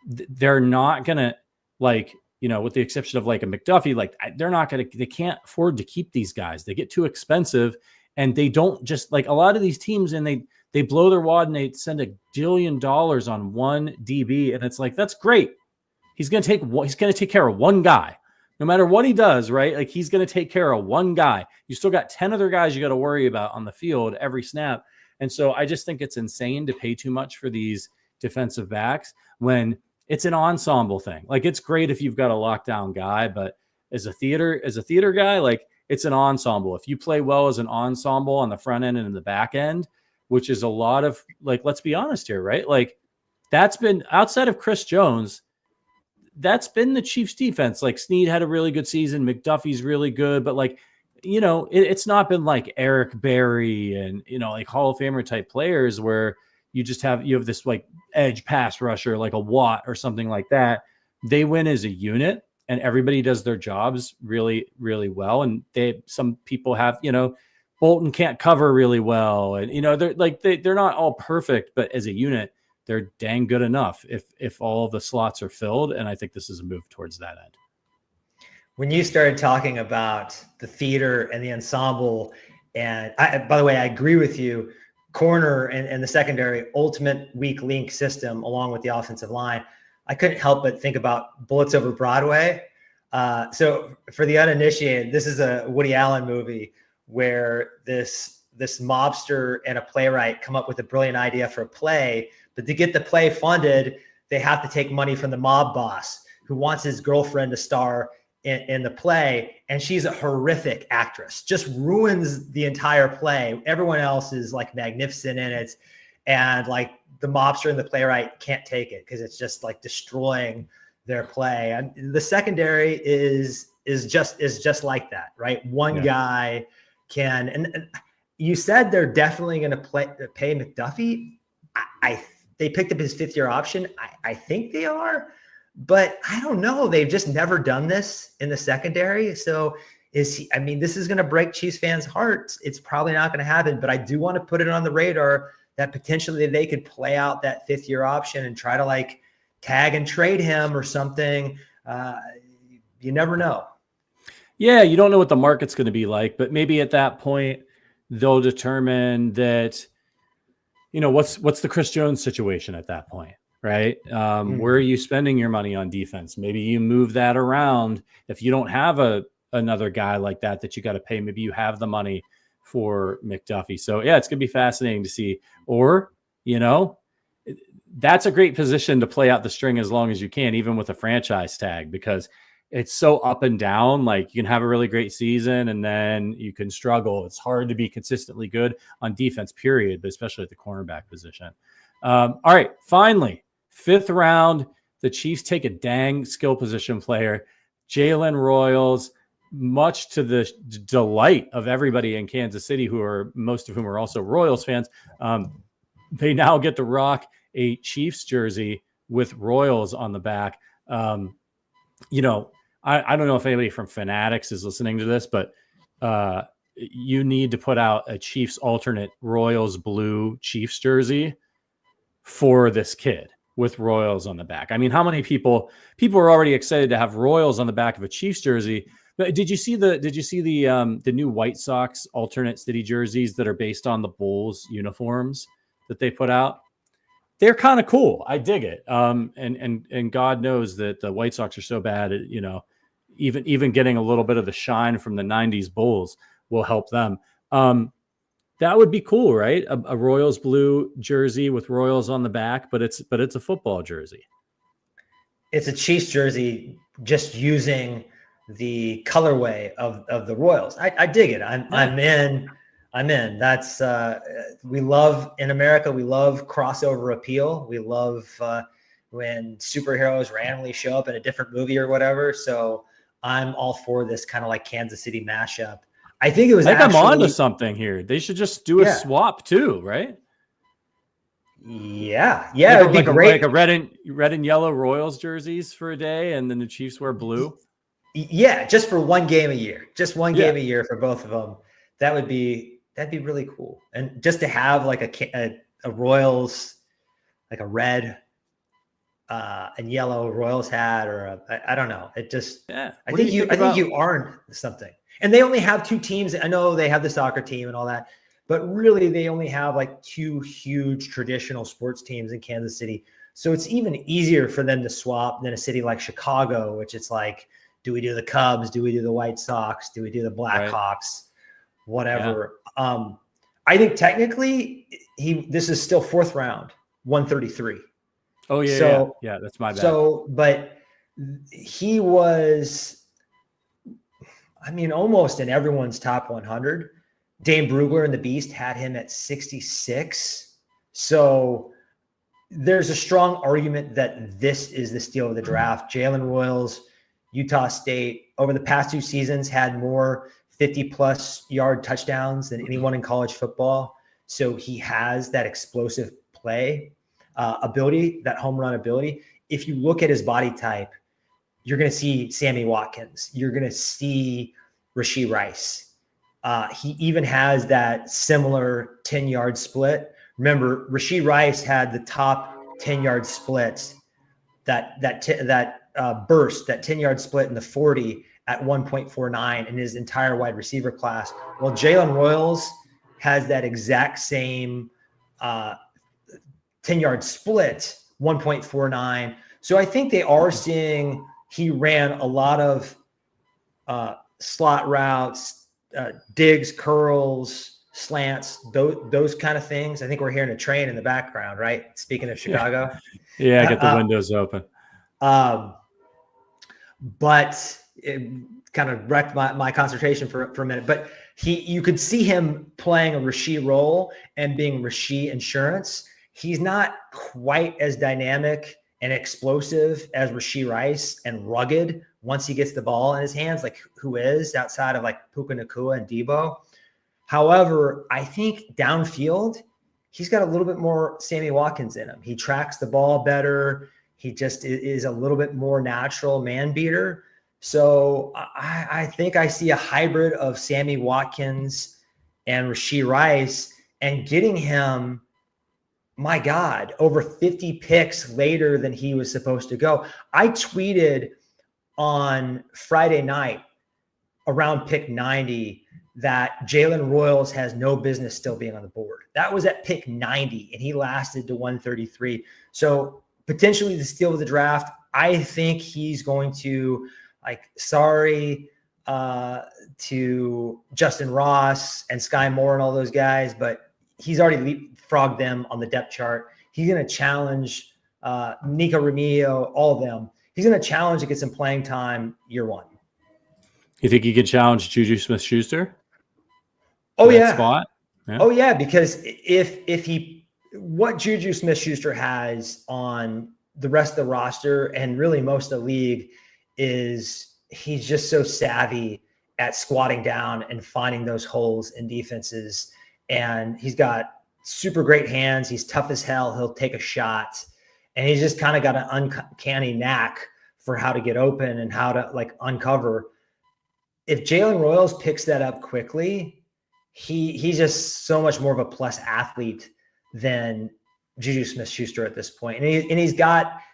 They're not going to, with the exception of like a McDuffie, they can't afford to keep these guys. They get too expensive, and they don't just, like, a lot of these teams, and they blow their wad and they send $1 billion on one DB. And it's like, that's great. He's going to take care of one guy, no matter what he does, right? Like, he's going to take care of one guy. You still got 10 other guys you got to worry about on the field every snap. And so I just think it's insane to pay too much for these defensive backs when it's an ensemble thing. Like, it's great if you've got a lockdown guy, but as a theater guy, like, it's an ensemble. If you play well as an ensemble on the front end and in the back end, which is a lot of, like, let's be honest here, right? Like, that's been, outside of Chris Jones, that's been the Chiefs defense. Like, Sneed had a really good season. McDuffie's really good, but it's not been like Eric Berry and, like Hall of Famer type players where you have this like edge pass rusher, like a Watt or something like that. They win as a unit, and everybody does their jobs really, really well. And some people have, Bolton can't cover really well. And, they're not all perfect, but as a unit, they're dang good enough if all of the slots are filled. And I think this is a move towards that end. When you started talking about the theater and the ensemble, and by the way, I agree with you, corner and the secondary, ultimate weak link system along with the offensive line, I couldn't help but think about Bullets Over Broadway. So for the uninitiated, this is a Woody Allen movie where this mobster and a playwright come up with a brilliant idea for a play, but to get the play funded, they have to take money from the mob boss who wants his girlfriend to star in the play, and she's a horrific actress, just ruins the entire play. Everyone else is like magnificent in it, and like the mobster and the playwright can't take it because it's just like destroying their play. And the secondary is just like that, right? One guy can, and you said they're definitely going to pay McDuffie. They picked up his 5th-year option. I think they are. But I don't know. They've just never done this in the secondary. So this is going to break Chiefs fans' hearts. It's probably not going to happen, but I do want to put it on the radar that potentially they could play out that 5th-year option and try to like tag and trade him or something. You never know. Yeah. You don't know what the market's going to be like, but maybe at that point they'll determine that, what's the Chris Jones situation at that point? Right. Where are you spending your money on defense? Maybe you move that around. If you don't have another guy like that you got to pay, maybe you have the money for McDuffie. So yeah, it's going to be fascinating to see. Or, that's a great position to play out the string as long as you can, even with a franchise tag, because it's so up and down. Like you can have a really great season and then you can struggle. It's hard to be consistently good on defense, period, but especially at the cornerback position. All right, finally, 5th round, the Chiefs take a dang skill position player, Jalen Royals, much to the delight of everybody in Kansas City, most of whom are also Royals fans. They now get to rock a Chiefs jersey with Royals on the back. I don't know if anybody from Fanatics is listening to this, but you need to put out a Chiefs alternate Royals blue Chiefs jersey for this kid with Royals on the back. I mean, how many people are already excited to have Royals on the back of a Chiefs jersey? But did you see the new White Sox alternate city jerseys that are based on the Bulls uniforms that they put out? They're kind of cool. I dig it. And God knows that the White Sox are so bad at, even getting a little bit of the shine from the 90s Bulls will help them. That would be cool, right? A Royals blue jersey with Royals on the back, but it's a football jersey. It's a Chiefs jersey, just using the colorway of the Royals. I dig it. I'm in. That's we love in America. We love crossover appeal. We love when superheroes randomly show up in a different movie or whatever. So I'm all for this kind of like Kansas City mashup. I think it was. I'm on to something here. They should just do a swap too, right? Yeah. It would be great. Like a red and yellow Royals jerseys for a day, and then the Chiefs wear blue. Yeah, just for one game a year. Just one game a year for both of them. That'd be really cool. And just to have like a Royals, like a red and yellow Royals hat, or I don't know. It just I think you earned something. And they only have 2 teams. I know they have the soccer team and all that, but really they only have like 2 huge traditional sports teams in Kansas City. So it's even easier for them to swap than a city like Chicago, which it's like, do we do the Cubs? Do we do the White Sox? Do we do the Blackhawks? Whatever. Yeah. I think technically this is still 4th round, 133. Oh yeah. Yeah, that's my bad. So, but he was, almost in everyone's top 100. Dane Brugler and the Beast had him at 66. So there's a strong argument that this is the steal of the draft. Jalen Royals, Utah State, over the past 2 seasons had more 50-plus yard touchdowns than anyone in college football. So he has that explosive play ability, that home run ability. If you look at his body type, you're going to see Sammy Watkins. You're going to see Rashee Rice. He even has that similar 10-yard split. Remember, Rashee Rice had the top 10-yard splits, that burst, that 10-yard split in the 40 at 1.49 in his entire wide receiver class. Well, Jalen Royals has that exact same 10-yard split, 1.49. So I think they are seeing he ran a lot of slot routes, digs, curls, slants, those kind of things. I think we're hearing a train in the background, right? Speaking of Chicago. Yeah, get the windows open. But it kind of wrecked my concentration for a minute. But you could see him playing a Rashee role and being Rashee insurance. He's not quite as dynamic and explosive as Rashee Rice and rugged once he gets the ball in his hands, like who is outside of like Puka Nacua and Debo. However, I think downfield, he's got a little bit more Sammy Watkins in him. He tracks the ball better. He just is a little bit more natural man beater. So I think I see a hybrid of Sammy Watkins and Rashee Rice, and getting him, my God, over 50 picks later than he was supposed to go. I tweeted on Friday night around pick 90 that Jalen Royals has no business still being on the board. That was at pick 90, and he lasted to 133. So potentially the steal of the draft. I think he's going to, sorry to Justin Ross and Sky Moore and all those guys, but he's already leapfrogged them on the depth chart. He's going to challenge Nico Remillo, all of them. he's going to challenge to get some playing time year one. You think he could challenge Juju Smith-Schuster? Oh, that yeah. Spot? Yeah. Oh, yeah, because what Juju Smith-Schuster has on the rest of the roster and really most of the league is he's just so savvy at squatting down and finding those holes in defenses. And he's got super great hands. He's tough as hell. He'll take a shot. And he's just kind of got an uncanny knack for how to get open and how to like uncover. If Jalen Royals picks that up quickly, he's just so much more of a plus athlete than Juju Smith-Schuster at this point. And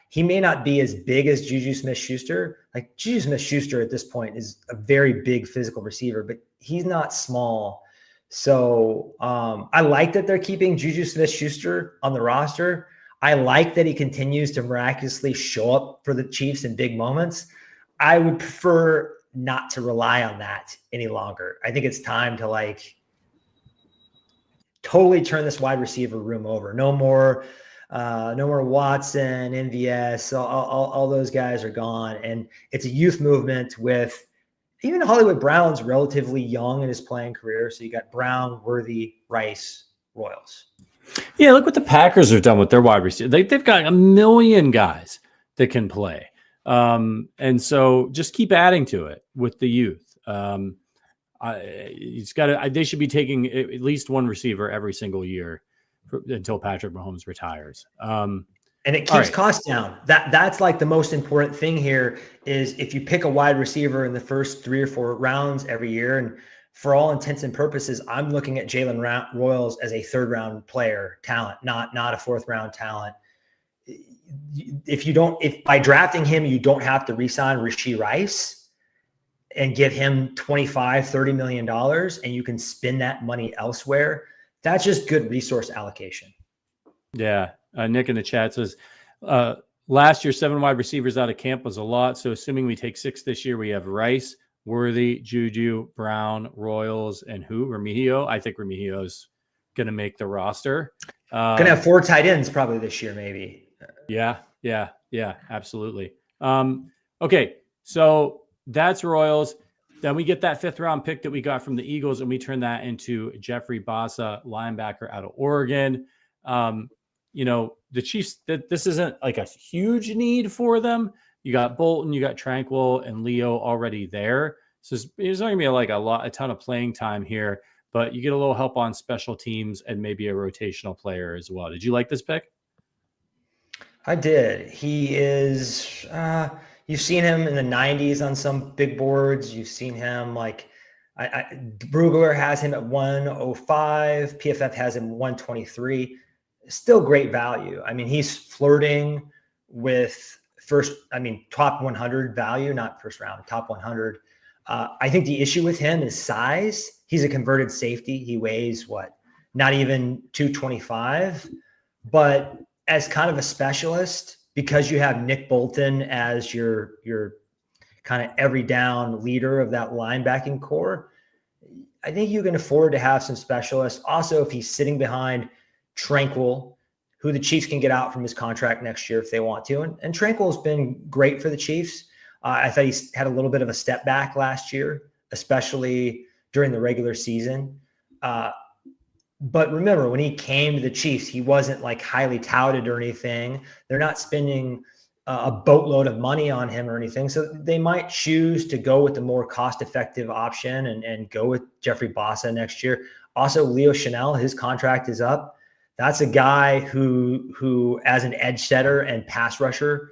he may not be as big as Juju Smith-Schuster. Like Juju Smith-Schuster at this point is a very big physical receiver, but he's not small. So I like that they're keeping Juju Smith-Schuster on the roster. I like that he continues to miraculously show up for the Chiefs in big moments. I would prefer not to rely on that any longer. I think it's time to like totally turn this wide receiver room over. No more Watson, MVS, all those guys are gone. And it's a youth movement with even Hollywood Brown's relatively young in his playing career. So you got Brown, Worthy, Rice, Royals. Yeah, look what the Packers have done with their wide receiver. They've got a million guys that can play. And so just keep adding to it with the youth. They should be taking at least one receiver every single year until Patrick Mahomes retires. And it keeps costs down. That's like the most important thing here is if you pick a wide receiver in the first 3 or 4 rounds every year, and for all intents and purposes, I'm looking at Jalen Royals as a 3rd round player talent, not a 4th round talent. If by drafting him, you don't have to re-sign Rashee Rice and give him $25-30 million and you can spend that money elsewhere, that's just good resource allocation. Yeah. Nick in the chat says, last year, 7 wide receivers out of camp was a lot. So assuming we take 6 this year, we have Rice, Worthy, Juju, Brown, Royals, and who? Remigio. I think Remigio's going to make the roster. Going to have 4 tight ends probably this year, maybe. Yeah, absolutely. Okay, so that's Royals. Then we get that 5th round pick that we got from the Eagles, and we turn that into Jeffrey Bassa, linebacker out of Oregon. The Chiefs, this isn't like a huge need for them. You got Bolton, you got Tranquil, and Leo already there. So there's not going to be a ton of playing time here, but you get a little help on special teams and maybe a rotational player as well. Did you like this pick? I did. He is, you've seen him in the 90s on some big boards. You've seen him Brugler has him at 105. PFF has him 123. Still great value. I mean, he's flirting with top 100 value, not first round, top 100. I think the issue with him is size. He's a converted safety. He weighs not even 225, but as kind of a specialist, because you have Nick Bolton as your kind of every down leader of that linebacking core, I think you can afford to have some specialists. Also, if he's sitting behind Tranquil, who the Chiefs can get out from his contract next year if they want to. And Tranquil's been great for the Chiefs. I thought he's had a little bit of a step back last year, especially during the regular season. But remember, when he came to the Chiefs, he wasn't highly touted or anything. They're not spending a boatload of money on him or anything. So they might choose to go with the more cost-effective option and go with Jeffrey Bassa next year. Also, Leo Chanel, his contract is up. That's a guy who as an edge setter and pass rusher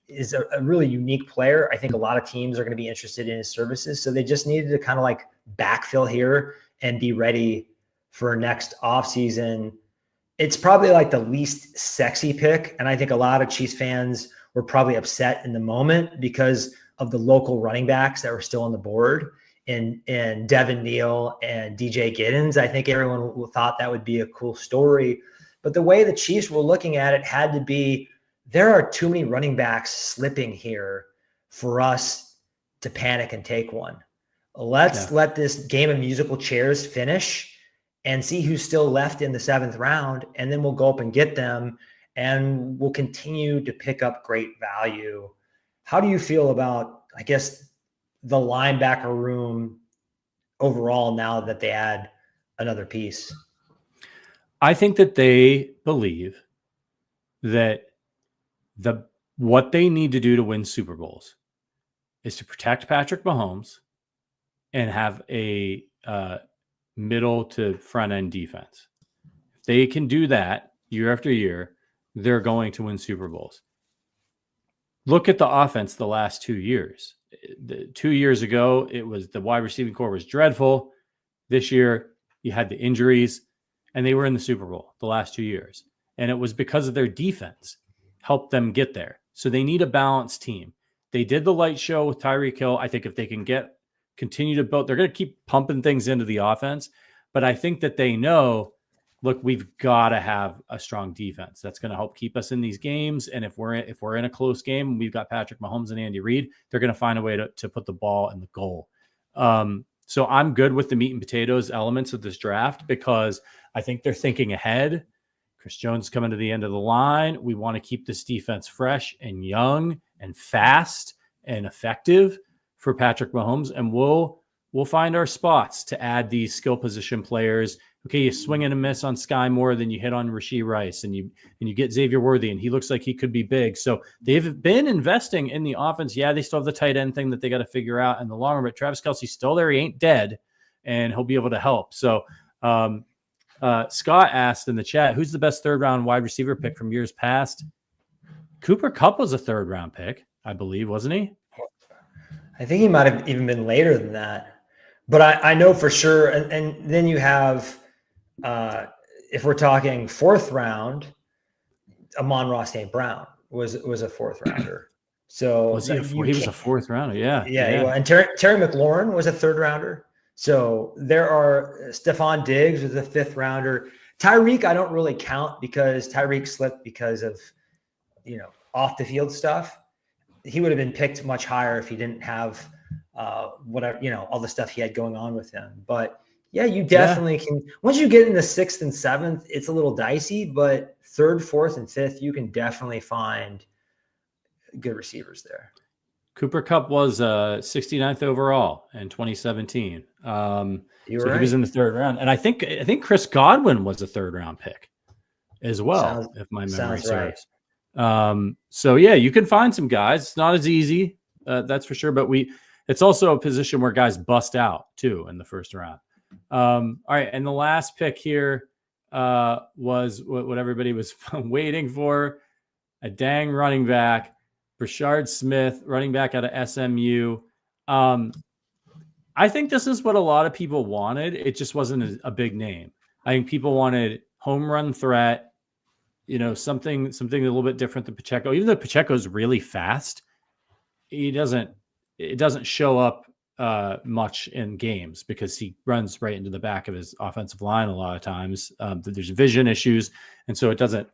is a really unique player. I think a lot of teams are going to be interested in his services. So they just needed to kind of backfill here and be ready for next offseason. It's probably the least sexy pick. And I think a lot of Chiefs fans were probably upset in the moment because of the local running backs that were still on the board and Devin Neal and DJ Giddens. I think everyone thought that would be a cool story. But the way the Chiefs were looking at it had to be, there are too many running backs slipping here for us to panic and take one. Let's let this game of musical chairs finish and see who's still left in the 7th round. And then we'll go up and get them and we'll continue to pick up great value. How do you feel about, I guess, the linebacker room overall now that they add another piece? I think that they believe that what they need to do to win Super Bowls is to protect Patrick Mahomes and have a middle to front end defense. If they can do that year after year, they're going to win Super Bowls. Look at the offense the last 2 years. 2 years ago, it was the wide receiving core was dreadful. This year, you had the injuries, and they were in the Super Bowl the last 2 years. And it was because of their defense helped them get there. So they need a balanced team. They did the light show with Tyreek Hill. I think if they can continue to build, they're going to keep pumping things into the offense. But I think that they know, look, we've got to have a strong defense. That's going to help keep us in these games. And if we're in a close game and we've got Patrick Mahomes and Andy Reid, they're going to find a way to put the ball in the goal. So I'm good with the meat and potatoes elements of this draft because I think they're thinking ahead. Chris Jones is coming to the end of the line. We want to keep this defense fresh and young and fast and effective for Patrick Mahomes. And we'll find our spots to add these skill position players. Okay, you swing and a miss on Sky Moore, then you hit on Rashee Rice, and you get Xavier Worthy, and he looks like he could be big. So they've been investing in the offense. Yeah, they still have the tight end thing that they got to figure out in the long run, but Travis Kelce's still there. He ain't dead, and he'll be able to help. So Scott asked in the chat, who's the best third-round wide receiver pick from years past? Cooper Kupp was a third-round pick, I believe, wasn't he? I think he might have even been later than that. But I know for sure. And then you have, if we're talking fourth round, Amon-Ra St. Brown was a fourth rounder. So he was a fourth rounder. Yeah. And Terry McLaurin was a third rounder. So there are Stephon Diggs was a fifth rounder. Tyreek, I don't really count because Tyreek slipped because of, off the field stuff. He would have been picked much higher if he didn't have whatever, all the stuff he had going on with him. But yeah, you definitely can. Once you get in the sixth and seventh, it's a little dicey, but third, fourth, and fifth, you can definitely find good receivers there. Cooper Kupp was 69th overall in 2017. So he was in the third round. And I think Chris Godwin was a third round pick as well, if my memory serves. Right. So yeah, you can find some guys. It's not as easy, that's for sure. But it's also a position where guys bust out too in the first round. All right, and the last pick here was what everybody was waiting for: a dang running back, Brashard Smith, running back out of SMU. I think this is what a lot of people wanted. It just wasn't a big name. I think people wanted home run threat. Something a little bit different than Pacheco. Even though Pacheco's really fast, it doesn't show up much in games because he runs right into the back of his offensive line a lot of times. There's vision issues, and so it doesn't.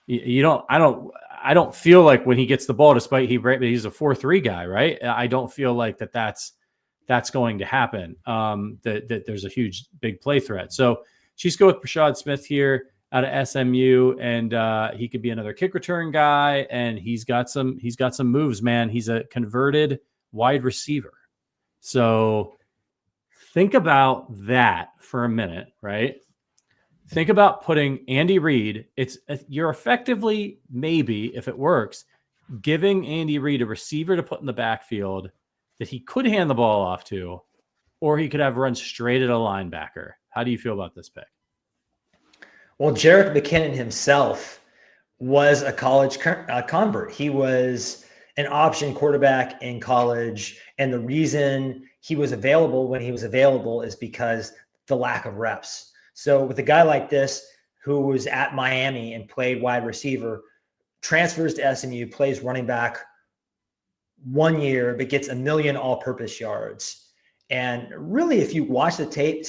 I don't feel like when he gets the ball, despite he's a 4-3 guy, right? I don't feel like that's going to happen. That there's a huge big play threat. So just go with Brashard Smith here out of SMU, and he could be another kick return guy, and he's got some moves, man. He's a converted wide receiver. So think about that for a minute, right? Think about putting Andy Reid. You're effectively, maybe if it works, giving Andy Reid a receiver to put in the backfield that he could hand the ball off to, or he could have run straight at a linebacker. How do you feel about this pick? Well, Jerick McKinnon himself was a college convert. He was an option quarterback in college. And the reason he was available when he was available is because the lack of reps. So with a guy like this, who was at Miami and played wide receiver, transfers to SMU, plays running back 1 year, but gets 1 million all-purpose yards. And really, if you watch the tape,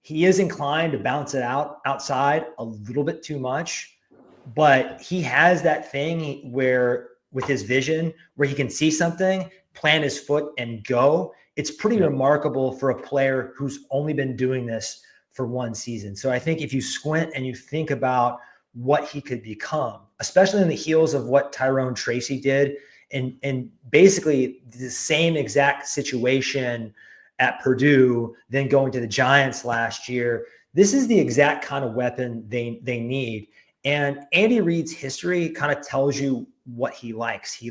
he is inclined to bounce it outside a little bit too much, but he has that thing where with his vision, where he can see something, plant his foot and go. It's pretty remarkable for a player who's only been doing this for one season. So I think if you squint and you think about what he could become, especially in the heels of what Tyrone Tracy did and basically the same exact situation at Purdue, then going to the Giants last year. This is the exact kind of weapon they need. And Andy Reid's history kind of tells you what he likes. He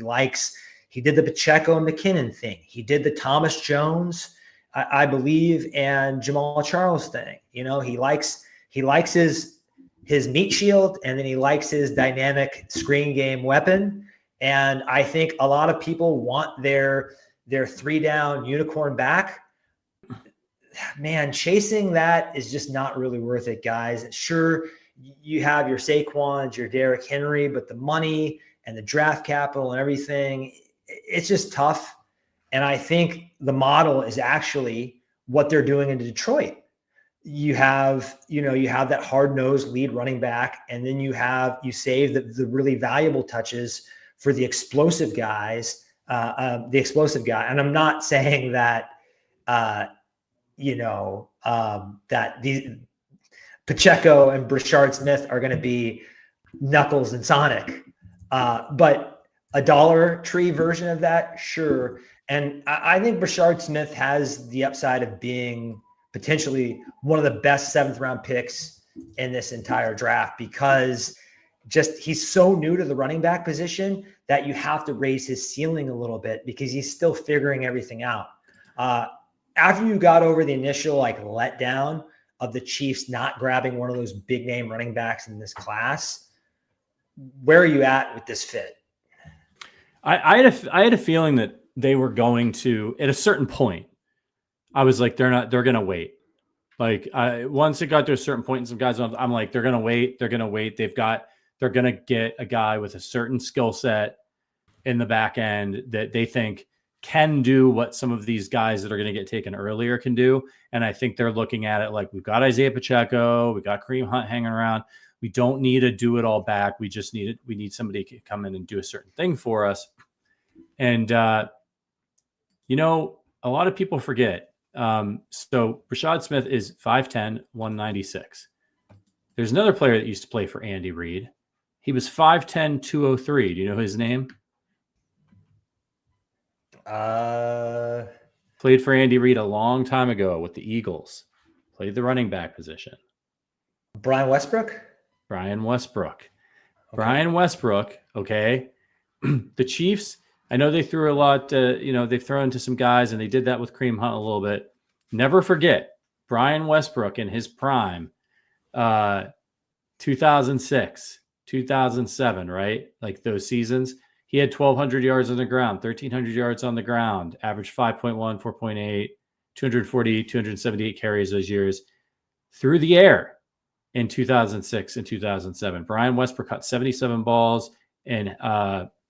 did the Pacheco and McKinnon thing. He did the Thomas Jones, I believe, and Jamal Charles thing. You know, he likes his meat shield, and then he likes his dynamic screen game weapon. And I think a lot of people want their 3-down unicorn back. Man, chasing that is just not really worth it, guys. Sure, you have your Saquons, your Derrick Henry, but the money and the draft capital and everything, it's just tough. And I think the model is actually what they're doing in Detroit. You have that hard-nosed lead running back, and then you save the really valuable touches for the explosive guys, the explosive guy. And I'm not saying that, that these Pacheco and Brashard Smith are going to be Knuckles and Sonic, but a Dollar Tree version of that, sure. And I think Brashard Smith has the upside of being potentially one of the best 7th-round picks in this entire draft, because he's so new to the running back position that you have to raise his ceiling a little bit because he's still figuring everything out. After you got over the initial letdown of the Chiefs not grabbing one of those big name running backs in this class, where are you at with this fit? I had a feeling that they were going to, at a certain point, I was like, they're going to wait. Once it got to a certain point, and some guys, I'm like, they're going to wait. They're going to wait. They're going to get a guy with a certain skill set in the back end that they think can do what some of these guys that are going to get taken earlier can do. And I think they're looking at it like, we've got Isaiah Pacheco, we got Kareem Hunt hanging around. We don't need to do it all back. We need somebody to come in and do a certain thing for us. And, a lot of people forget. So Brashard Smith is 5'10", 196. There's another player that used to play for Andy Reid. He was 5'10", 203. Do you know his name? Played for Andy Reid a long time ago with the Eagles. Played the running back position. Brian Westbrook? Brian Westbrook. Okay. Brian Westbrook, okay. The Chiefs, I know they threw a lot, they've thrown to some guys, and they did that with Kareem Hunt a little bit. Never forget, Brian Westbrook in his prime, 2006, 2007, right? Like those seasons. He had 1,200 yards on the ground, 1,300 yards on the ground, averaged 5.1, 4.8, 240, 278 carries those years. Through the air in 2006 and 2007. Brian Westbrook caught 77 balls and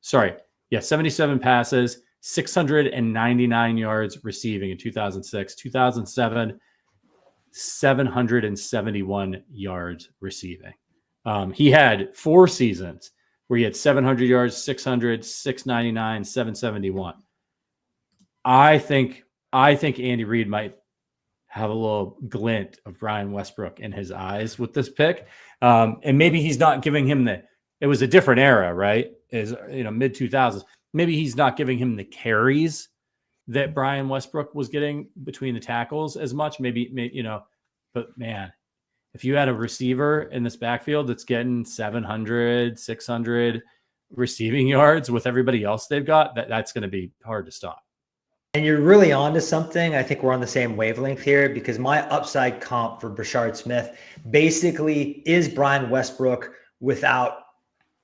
77 passes, 699 yards receiving in 2006. 2007, 771 yards receiving. He had 4 seasons where he had 700 yards, 600, 699, 771. I think Andy Reid might have a little glint of Brian Westbrook in his eyes with this pick. And maybe he's not giving him it was a different era, right? Mid 2000s. Maybe he's not giving him the carries that Brian Westbrook was getting between the tackles as much. Maybe, but man, if you had a receiver in this backfield that's getting 700, 600 receiving yards with everybody else they've got, that's going to be hard to stop. And you're really onto something. I think we're on the same wavelength here, because my upside comp for Brashard Smith basically is Brian Westbrook without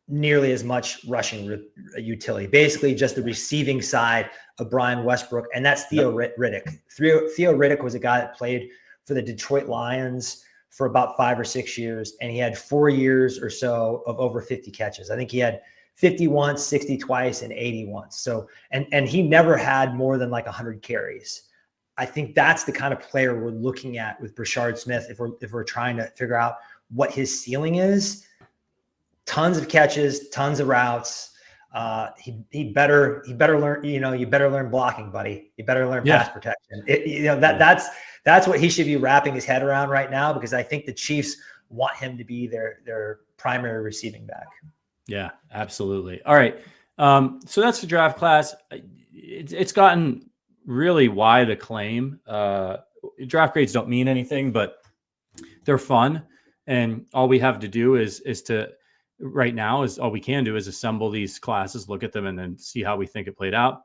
nearly as much rushing utility. Basically just the receiving side of Brian Westbrook, and that's Theo Riddick. Theo Riddick was a guy that played for the Detroit Lions for about 5 or 6 years, and he had 4 years or so of over 50 catches. I think he had 50 once, 60 twice, and 80 once. So, and he never had more than 100 carries. I think that's the kind of player we're looking at with Brashard Smith if we're trying to figure out what his ceiling is. Tons of catches, tons of routes. He better learn. You better learn blocking, buddy. You better learn pass protection. That's what he should be wrapping his head around right now, because I think the Chiefs want him to be their primary receiving back. Yeah, absolutely. All right. So that's the draft class. It's gotten really wide acclaim. Draft grades don't mean anything, but they're fun. And all we have to do is right now is all we can do is assemble these classes, look at them, and then see how we think it played out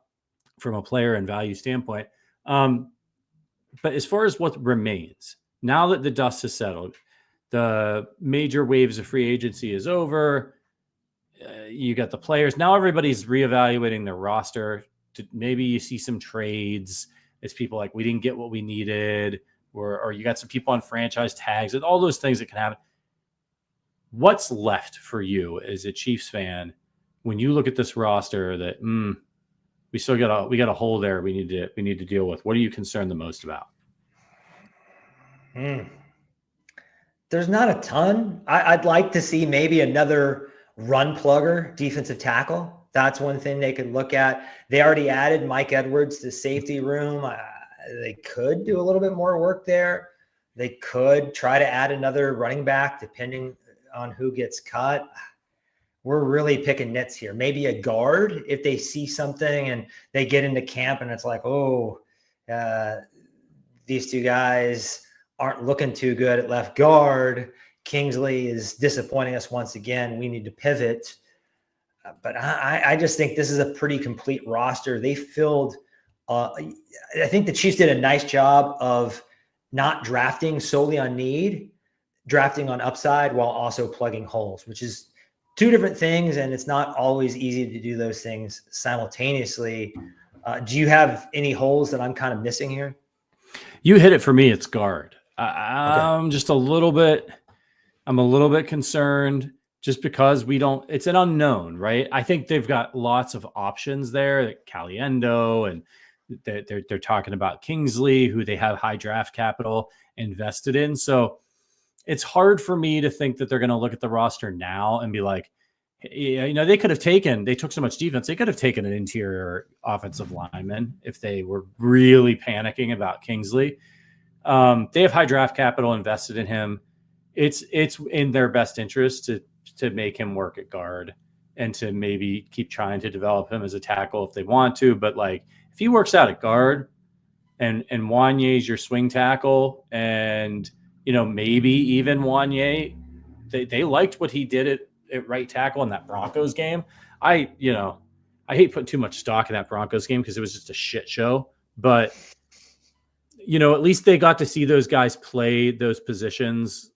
from a player and value standpoint. But as far as what remains, now that the dust has settled, the major waves of free agency is over. You got the players. Now everybody's reevaluating their roster. Maybe you see some trades. It's people like, we didn't get what we needed, or you got some people on franchise tags and all those things that can happen. What's left for you as a Chiefs fan when you look at this roster that we still got a hole there we need to deal with? What are you concerned the most about? There's not a ton. I'd like to see maybe another run plugger, defensive tackle. That's one thing they could look at. They already added Mike Edwards to safety room. They could do a little bit more work there. They could try to add another running back depending on who gets cut. We're really picking nits here. Maybe a guard if they see something and they get into camp and it's like, these two guys aren't looking too good at left guard. Kingsley is disappointing us once again. We need to pivot. But I just think this is a pretty complete roster. They filled I think the Chiefs did a nice job of not drafting solely on need, drafting on upside while also plugging holes, which is two different things. And it's not always easy to do those things simultaneously. Do you have any holes that I'm kind of missing here? You hit it for me. It's guard. I'm just a little bit concerned just because it's an unknown, right? I think they've got lots of options there, like Caliendo, and they're talking about Kingsley, who they have high draft capital invested in. So it's hard for me to think that they're going to look at the roster now and be like, they took so much defense. They could have taken an interior offensive lineman if they were really panicking about Kingsley. They have high draft capital invested in him. It's in their best interest to make him work at guard and to maybe keep trying to develop him as a tackle if they want to. But like, if he works out at guard and Wanye's your swing tackle, and maybe even Wanye, they liked what he did at right tackle in that Broncos game. I hate putting too much stock in that Broncos game because it was just a shit show. But at least they got to see those guys play those positions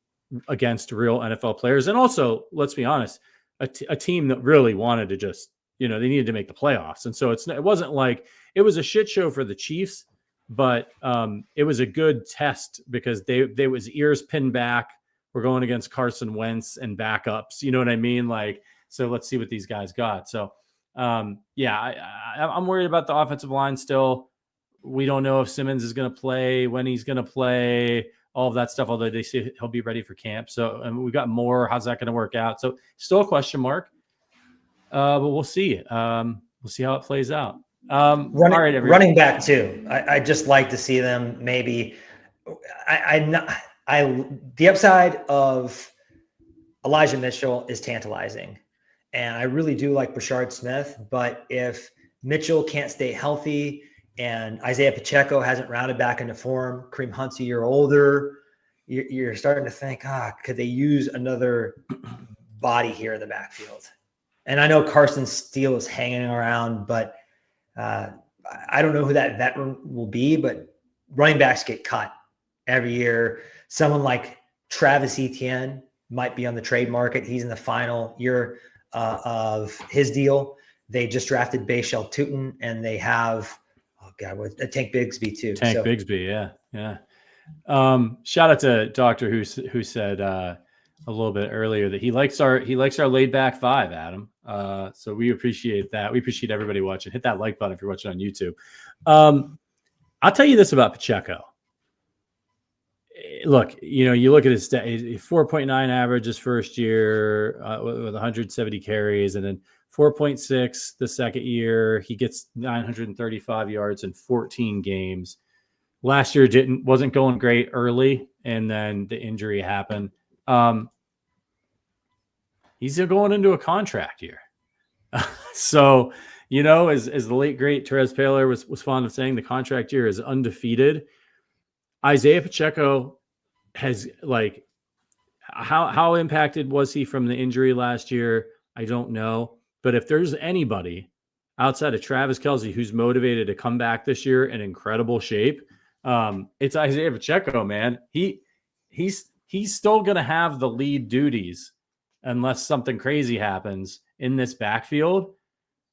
against real NFL players. And also, let's be honest, a team that really wanted to just, they needed to make the playoffs. And so it wasn't like it was a shit show for the Chiefs, but it was a good test because they was ears pinned back. We're going against Carson Wentz and backups. You know what I mean? Like, so let's see what these guys got. So I'm worried about the offensive line still. We don't know if Simmons is going to play, when he's going to play, all of that stuff, although they say he'll be ready for camp. So we've got more. How's that going to work out? So still a question mark, but we'll see. We'll see how it plays out. All right, everybody. Running back too. I just like to see them maybe. The upside of Elijah Mitchell is tantalizing, and I really do like Brashard Smith. But if Mitchell can't stay healthy and Isaiah Pacheco hasn't rounded back into form, Kareem Hunt's a year older, you're starting to think, could they use another body here in the backfield? And I know Carson Steele is hanging around, but I don't know who that veteran will be. But running backs get cut every year. Someone like Travis Etienne might be on the trade market. He's in the final year of his deal. They just drafted Bashal Tutin, and they have Tank Bigsby too. Bigsby, yeah. Shout out to Doctor who said a little bit earlier that he likes our laid back vibe, Adam. So we appreciate that. We appreciate everybody watching. Hit that like button if you're watching on YouTube. I'll tell you this about Pacheco. Look, you look at his 4.9 average his first year with 170 carries, and then 4.6 the second year. He gets 935 yards in 14 games. Last year wasn't going great early, and then the injury happened. He's going into a contract year. So, as the late great Therese Paler was fond of saying, the contract year is undefeated. Isaiah Pacheco has how impacted was he from the injury last year? I don't know. But if there's anybody outside of Travis Kelce who's motivated to come back this year in incredible shape, it's Isaiah Pacheco, man. He's still going to have the lead duties unless something crazy happens in this backfield.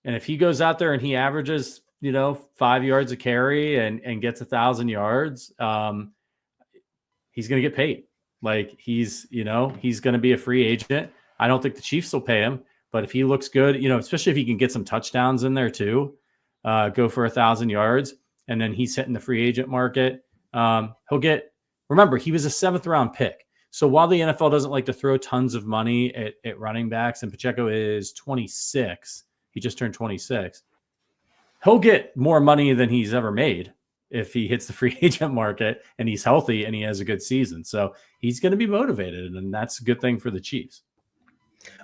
And if he goes out there and he averages, 5 yards a carry and gets 1,000 yards, he's going to get paid. He's going to be a free agent. I don't think the Chiefs will pay him, but if he looks good, especially if he can get some touchdowns in there too, go for 1,000 yards, and then he's hitting the free agent market. Remember, he was a 7th round pick. So while the NFL doesn't like to throw tons of money at running backs, and Pacheco is 26, he just turned 26, he'll get more money than he's ever made if he hits the free agent market and he's healthy and he has a good season. So he's going to be motivated, and that's a good thing for the Chiefs.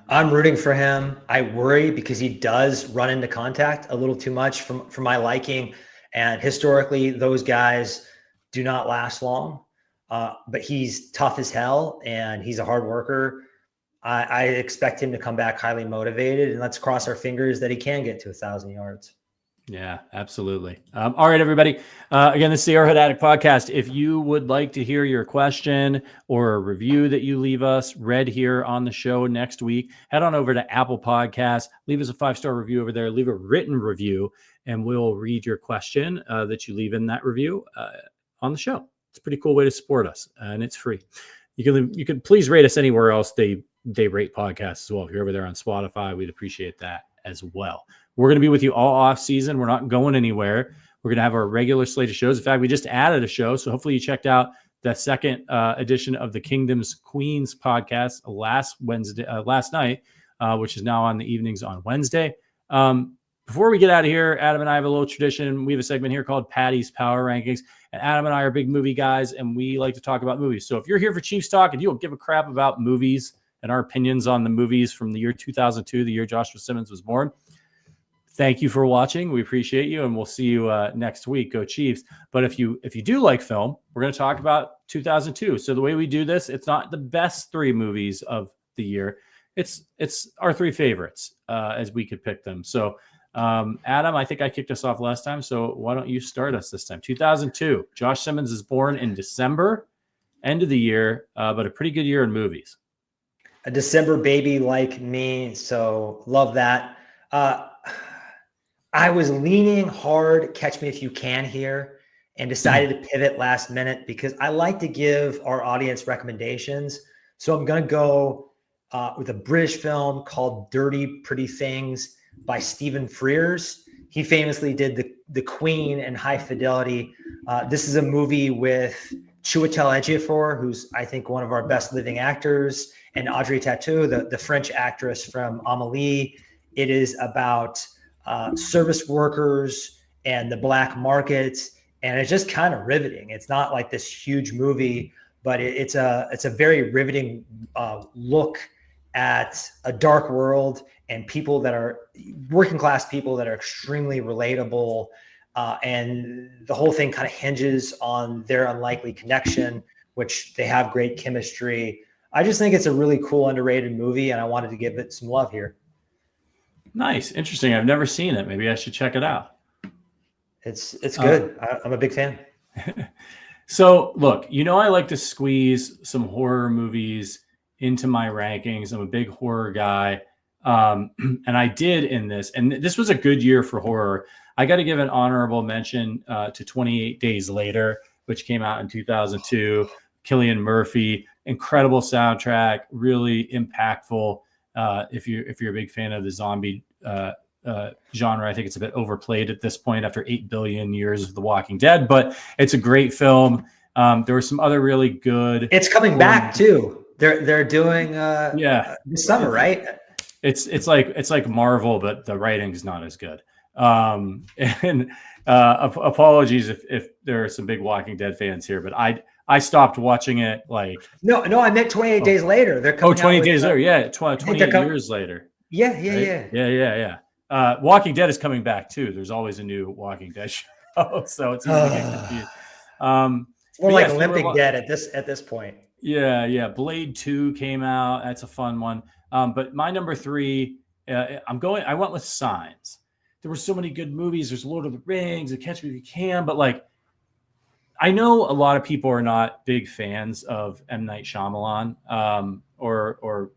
I'm rooting for him. I worry because he does run into contact a little too much for my liking. And historically, those guys do not last long. But he's tough as hell, and he's a hard worker. I expect him to come back highly motivated, and let's cross our fingers that he can get to 1,000 yards. Yeah, absolutely. All right, everybody. Again, this is the Arrowhead Addict podcast. If you would like to hear your question or a review that you leave us read here on the show next week, head on over to Apple Podcasts, leave us a 5-star review over there, leave a written review, and we'll read your question that you leave in that review on the show. It's a pretty cool way to support us, and it's free. You can please rate us anywhere else they rate podcasts as well. If you're over there on Spotify, we'd appreciate that as well. We're going to be with you all off season. We're not going anywhere. We're going to have our regular slate of shows. In fact, we just added a show, so hopefully you checked out the second edition of the Kingdom's Queens podcast last night, which is now on the evenings on Wednesday. Before we get out of here, Adam and I have a little tradition. We have a segment here called Patty's Power Rankings. And Adam and I are big movie guys, and we like to talk about movies. So if you're here for Chiefs Talk and you don't give a crap about movies and our opinions on the movies from the year 2002, the year Joshua Simmons was born, thank you for watching. We appreciate you, and we'll see you next week. Go Chiefs. But if you do like film, we're going to talk about 2002. So the way we do this, it's not the best 3 movies of the year. It's our 3 favorites as we could pick them. So Adam, I think I kicked us off last time, so why don't you start us this time? 2002. Josh Simmons is born in December, end of the year, but a pretty good year in movies. A December baby like me, so love that. I was leaning hard, Catch Me If You Can here, and decided to pivot last minute because I like to give our audience recommendations. So I'm going to go with a British film called Dirty Pretty Things by Stephen Frears. He famously did the Queen and High Fidelity. This is a movie with Chiwetel Ejiofor, who's I think one of our best living actors, and Audrey Tautou, the French actress from Amélie. It is about service workers and the black market, and it's just kind of riveting. It's not like this huge movie, but it's a very riveting look at a dark world and people that are working class people that are extremely relatable. And the whole thing kind of hinges on their unlikely connection, which they have great chemistry. I just think it's a really cool, underrated movie, and I wanted to give it some love here. Nice. Interesting. I've never seen it. Maybe I should check it out. It's good. I'm a big fan. So look, I like to squeeze some horror movies into my rankings. I'm a big horror guy. And I did in this, and this was a good year for horror. I got to give an honorable mention to 28 Days Later, which came out in 2002. Cillian Murphy, incredible soundtrack, really impactful. If you're a big fan of the zombie genre, I think it's a bit overplayed at this point after 8 billion years of The Walking Dead, but it's a great film. There were some other really good. It's coming back too. They're doing this summer, right? It's like Marvel, but the writing's not as good. And apologies if there are some big Walking Dead fans here, but I stopped watching it like no, I meant 28 Days Later. They're coming 28 Days later, yeah, 28 years later. Yeah. Right? Yeah. Walking Dead is coming back too. There's always a new Walking Dead show, so it's easy to get confused. It's more like Olympic Dead at this point. Yeah. Blade 2 came out. That's a fun one. But my number 3, I went with Signs. There were so many good movies. There's Lord of the Rings and Catch Me If You Can, but like, I know a lot of people are not big fans of M. Night Shyamalan, or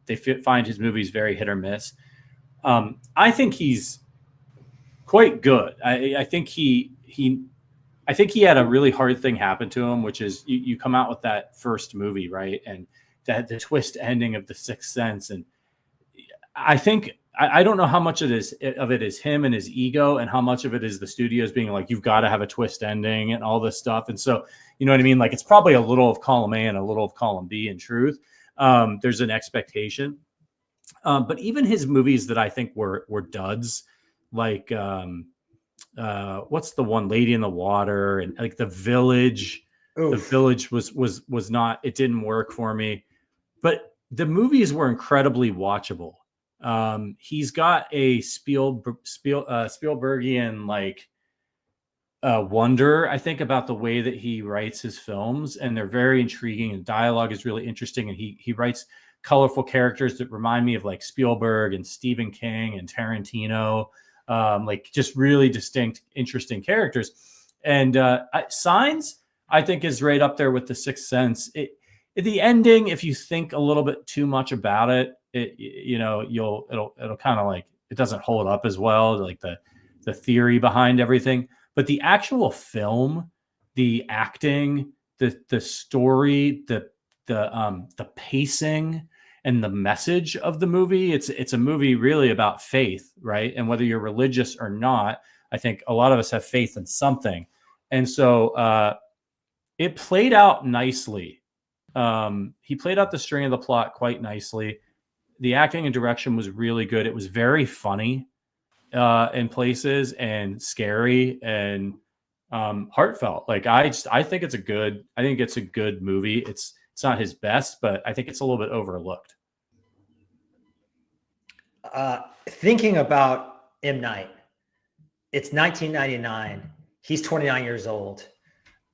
they find his movies very hit or miss. I think he's quite good. I think he had a really hard thing happen to him, which is you come out with that first movie, right? And that the twist ending of The Sixth Sense. And I think, I don't know how much of it is him and his ego, and how much of it is the studios being like, you've got to have a twist ending and all this stuff. And so, you know what I mean? Like, it's probably a little of column A and a little of column B in truth. There's an expectation. But even his movies that I think were duds, like what's the one, Lady in the Water, and like The Village. Oof. The Village was not, it didn't work for me. But the movies were incredibly watchable. He's got a Spielbergian like wonder, I think, about the way that he writes his films, and they're very intriguing, and dialogue is really interesting, and he writes colorful characters that remind me of like Spielberg and Stephen King and Tarantino, like just really distinct, interesting characters. And Signs, I think, is right up there with The Sixth Sense. The ending, if you think a little bit too much about it, it'll kind of like, it doesn't hold up as well, like the theory behind everything. But the actual film, the acting, the story, the pacing, and the message of the movie, it's a movie really about faith, right? And whether you're religious or not, I think a lot of us have faith in something. And so it played out nicely. He played out the string of the plot quite nicely. The acting and direction was really good. It was very funny in places, and scary, and heartfelt. Like, I think it's a good movie. It's not his best, but I think it's a little bit overlooked. Thinking about M. Night, it's 1999. He's 29 years old.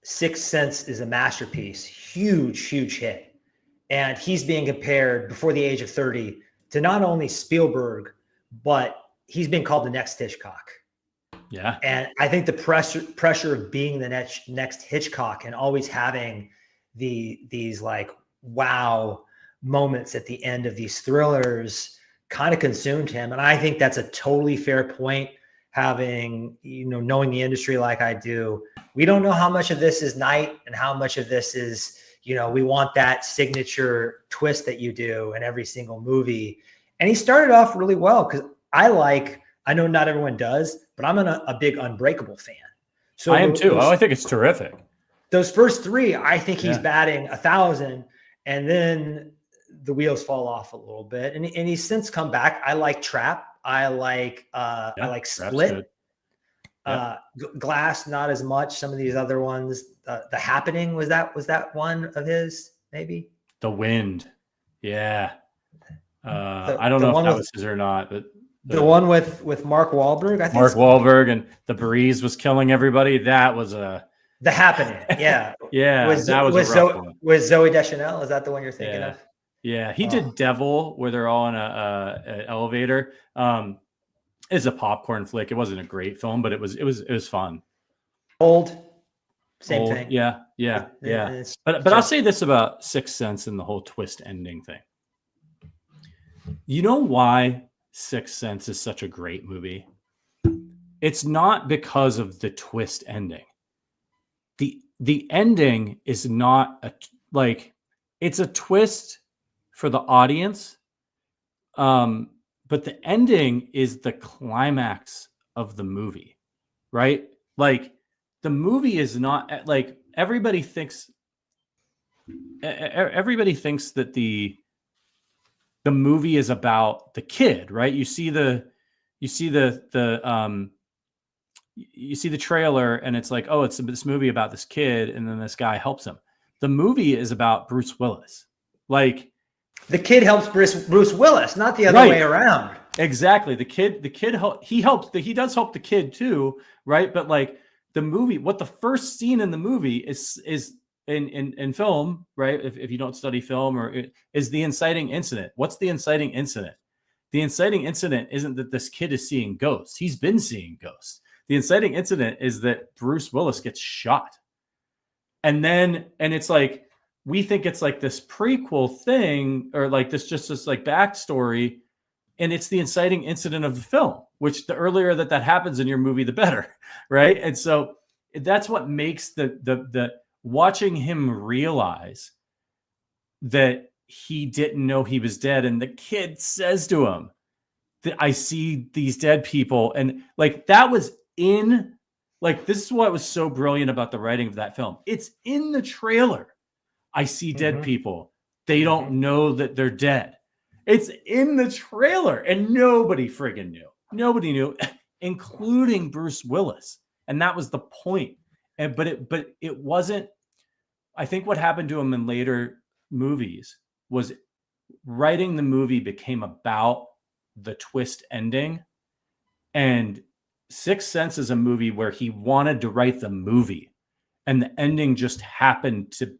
Sixth Sense is a masterpiece, huge hit. And he's being compared before the age of 30 to not only Spielberg, but he's being called the next Hitchcock. Yeah. And I think the pressure of being the next Hitchcock and always having these like wow moments at the end of these thrillers kind of consumed him. And I think that's a totally fair point. Having, knowing the industry like I do, we don't know how much of this is Night and how much of this is, we want that signature twist that you do in every single movie. And he started off really well, because I know not everyone does, but I'm a big Unbreakable fan. So I am too. I think it's terrific. Those first 3, I think he's batting 1,000, and then the wheels fall off a little bit. And he's since come back. I like Trap. I like Split. Glass, not as much. Some of these other ones. The Happening, was that one of his? Maybe The Wind. Yeah. I don't know if that was his or not, but the one with Mark Wahlberg. I think Mark Wahlberg, and The Breeze was killing everybody. That was The Happening. Yeah. Yeah. Was Zooey Deschanel? Is that the one you're thinking of? Yeah. He did Devil, where they're all in an elevator. It's a popcorn flick. It wasn't a great film, but it was fun. Same thing. Yeah. But I'll say this about Sixth Sense and the whole twist ending thing. You know why Sixth Sense is such a great movie? It's not because of the twist ending. The ending is not it's a twist for the audience. But the ending is the climax of the movie, right? Like, the movie is not like, everybody thinks that the movie is about the kid, right? You see the trailer, and it's like, oh, it's this movie about this kid, and then this guy helps him. The movie is about Bruce Willis. Like, the kid helps Bruce Willis, not the other way around. Exactly. The kid, he helps. He does help the kid too, right? But like the movie, what the first scene in the movie is in film, right? If you don't study film, is the inciting incident. What's the inciting incident? The inciting incident isn't that this kid is seeing ghosts. He's been seeing ghosts. The inciting incident is that Bruce Willis gets shot. And it's like, we think it's like this prequel thing, or like this like backstory. And it's the inciting incident of the film, which the earlier that happens in your movie, the better. Right. And so that's what makes the watching him realize that he didn't know he was dead. And the kid says to him that I see these dead people. And like, that was this is what was so brilliant about the writing of that film. It's in the trailer. I see dead people. They don't know that they're dead. It's in the trailer, and nobody friggin' knew. Nobody knew, including Bruce Willis. And that was the point. But it wasn't. I think what happened to him in later movies was writing the movie became about the twist ending. And Sixth Sense is a movie where he wanted to write the movie, and the ending just happened to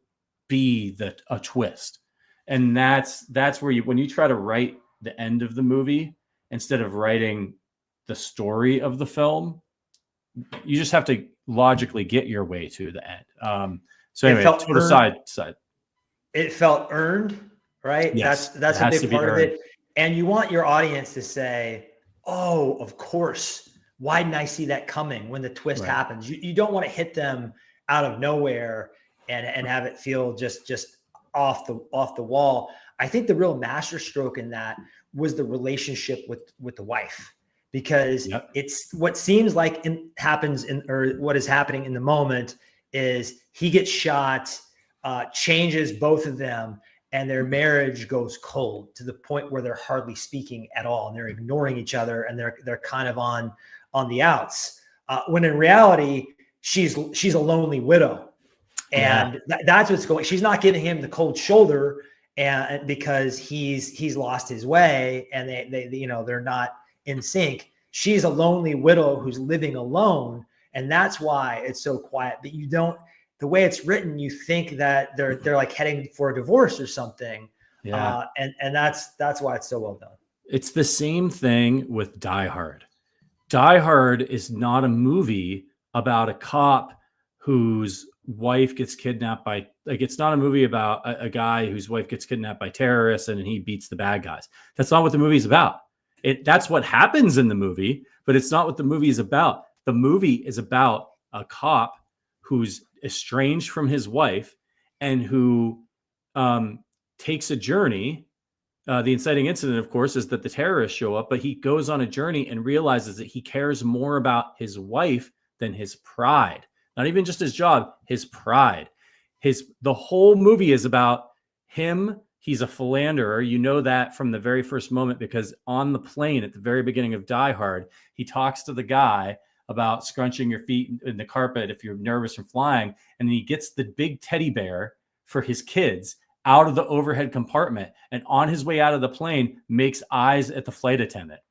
be a twist. And that's where when you try to write the end of the movie instead of writing the story of the film, you just have to logically get your way to the end. So anyway, total side. It felt earned, right? Yes, that's a big part of it. And you want your audience to say, "Oh, of course. Why didn't I see that coming?" When the twist happens, you don't want to hit them out of nowhere and have it feel just off the wall. I think the real masterstroke in that was the relationship with the wife, because it's what seems like what is happening in the moment is he gets shot, changes both of them, and their marriage goes cold to the point where they're hardly speaking at all, and they're ignoring each other, and they're kind of on the outs. When in reality, she's a lonely widow. And that's what's going. She's not giving him the cold shoulder, and because he's lost his way, and they're not in sync. She's a lonely widow who's living alone, and that's why it's so quiet. But you don't. The way it's written, you think that they're like heading for a divorce or something. Yeah. And that's why it's so well done. It's the same thing with Die Hard. Die Hard is not a movie about a cop whose wife gets kidnapped by, like, it's not a movie about a guy whose wife gets kidnapped by terrorists and he beats the bad guys. That's not what the movie's about. That's what happens in the movie, but it's not what the movie is about. The movie is about a cop who's estranged from his wife and who takes a journey. The inciting incident, of course, is that the terrorists show up, but he goes on a journey and realizes that he cares more about his wife than his pride. Not even just his job, his pride. The whole movie is about him. He's a philanderer. You know that from the very first moment, because on the plane at the very beginning of Die Hard, he talks to the guy about scrunching your feet in the carpet if you're nervous from flying. And then he gets the big teddy bear for his kids out of the overhead compartment, and on his way out of the plane makes eyes at the flight attendant.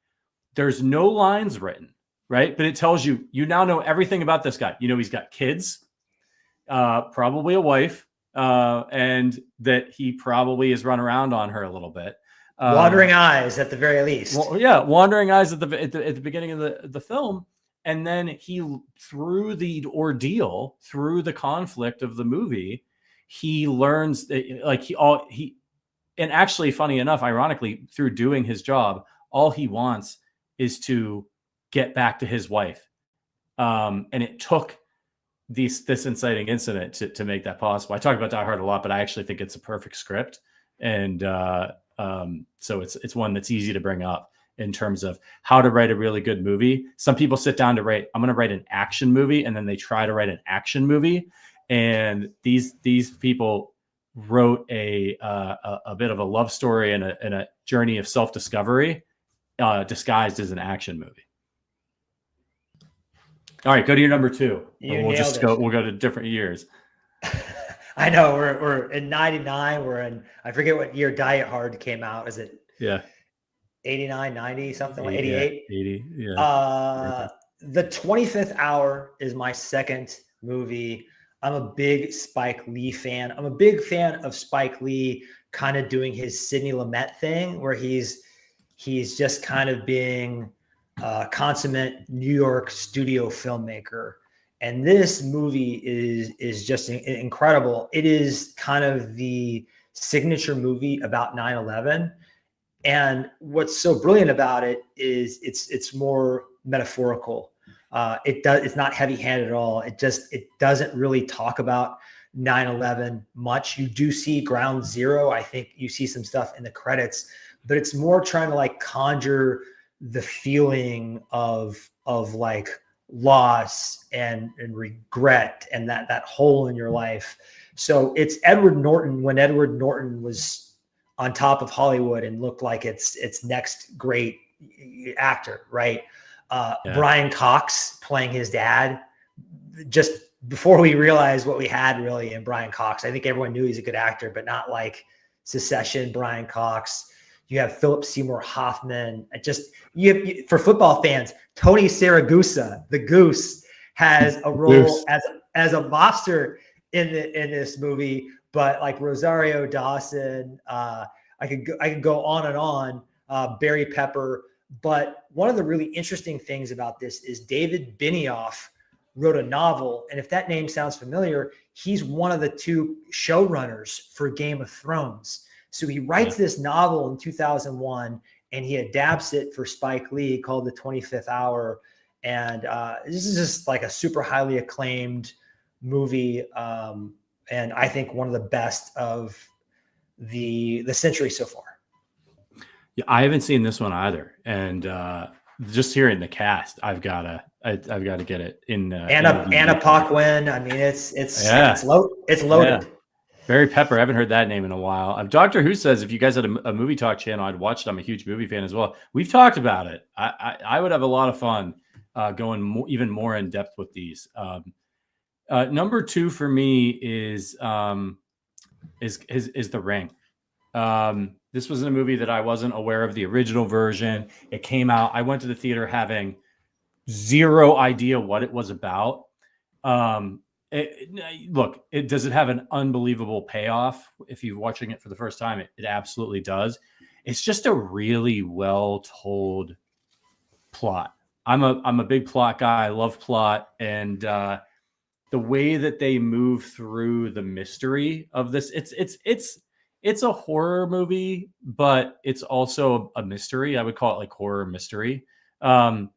There's no lines written, right? But it tells you now know everything about this guy. You know, he's got kids, probably a wife, and that he probably has run around on her a little bit. Wandering eyes at the very least. Well, yeah, wandering eyes at the beginning of the film. And then he, through the ordeal, through the conflict of the movie, he learns that, like, and actually, funny enough, ironically, through doing his job, all he wants is to get back to his wife. And it took this inciting incident to make that possible. I talk about Die Hard a lot, but I actually think it's a perfect script. And so it's one that's easy to bring up in terms of how to write a really good movie. Some people sit down to I'm going to write an action movie, and then they try to write an action movie. And these people wrote a bit of a love story and a journey of self-discovery disguised as an action movie. All right, go to your number two. We'll go to different years. I know we're in 99. We're in, I forget what year Die Hard came out. Is it? Yeah. 89, 90, something like 80, 88. 80, yeah. The 25th Hour is my second movie. I'm a big Spike Lee fan. I'm a big fan of Spike Lee kind of doing his Sidney Lumet thing where he's just kind of being a consummate New York studio filmmaker. And this movie is just incredible. It is kind of the signature movie about 9/11. And what's so brilliant about it is it's more metaphorical. It's not heavy-handed at all. It doesn't really talk about 9/11 much. You do see Ground Zero. I think you see some stuff in the credits, but it's more trying to like conjure the feeling of like loss and regret and that hole in your life. So it's Edward Norton when Edward Norton was on top of Hollywood and looked like its next great actor, right? Brian Cox playing his dad, just before we realized what we had really in Brian Cox. I think everyone knew he's a good actor, but not like Succession, Brian Cox. You have Philip Seymour Hoffman. For football fans, Tony Siragusa, the Goose, has a role as a mobster in this movie. But like Rosario Dawson, I could go on and on. Barry Pepper. But one of the really interesting things about this is David Benioff wrote a novel, and if that name sounds familiar, he's one of the two showrunners for Game of Thrones. So he writes this novel in 2001, and he adapts it for Spike Lee called The 25th Hour. And this is just like a super highly acclaimed movie, and I think one of the best of the century so far. Yeah, I haven't seen this one either, and just hearing the cast, I've got to get it in. Anna Paquin. I mean, it's loaded. Yeah. Barry Pepper. I haven't heard that name in a while. Doctor Who says if you guys had a movie talk channel, I'd watch it. I'm a huge movie fan as well. We've talked about it. I would have a lot of fun going even more in depth with these. Number 2 for me is The Ring. This was a movie that I wasn't aware of the original version. It came out. I went to the theater having zero idea what it was about. Does it have an unbelievable payoff if you're watching it for the first time? It absolutely does. It's just a really well told plot. I'm a big plot guy. I love plot, and the way that they move through the mystery of this, it's a horror movie, but it's also a mystery. I would call it like horror mystery. And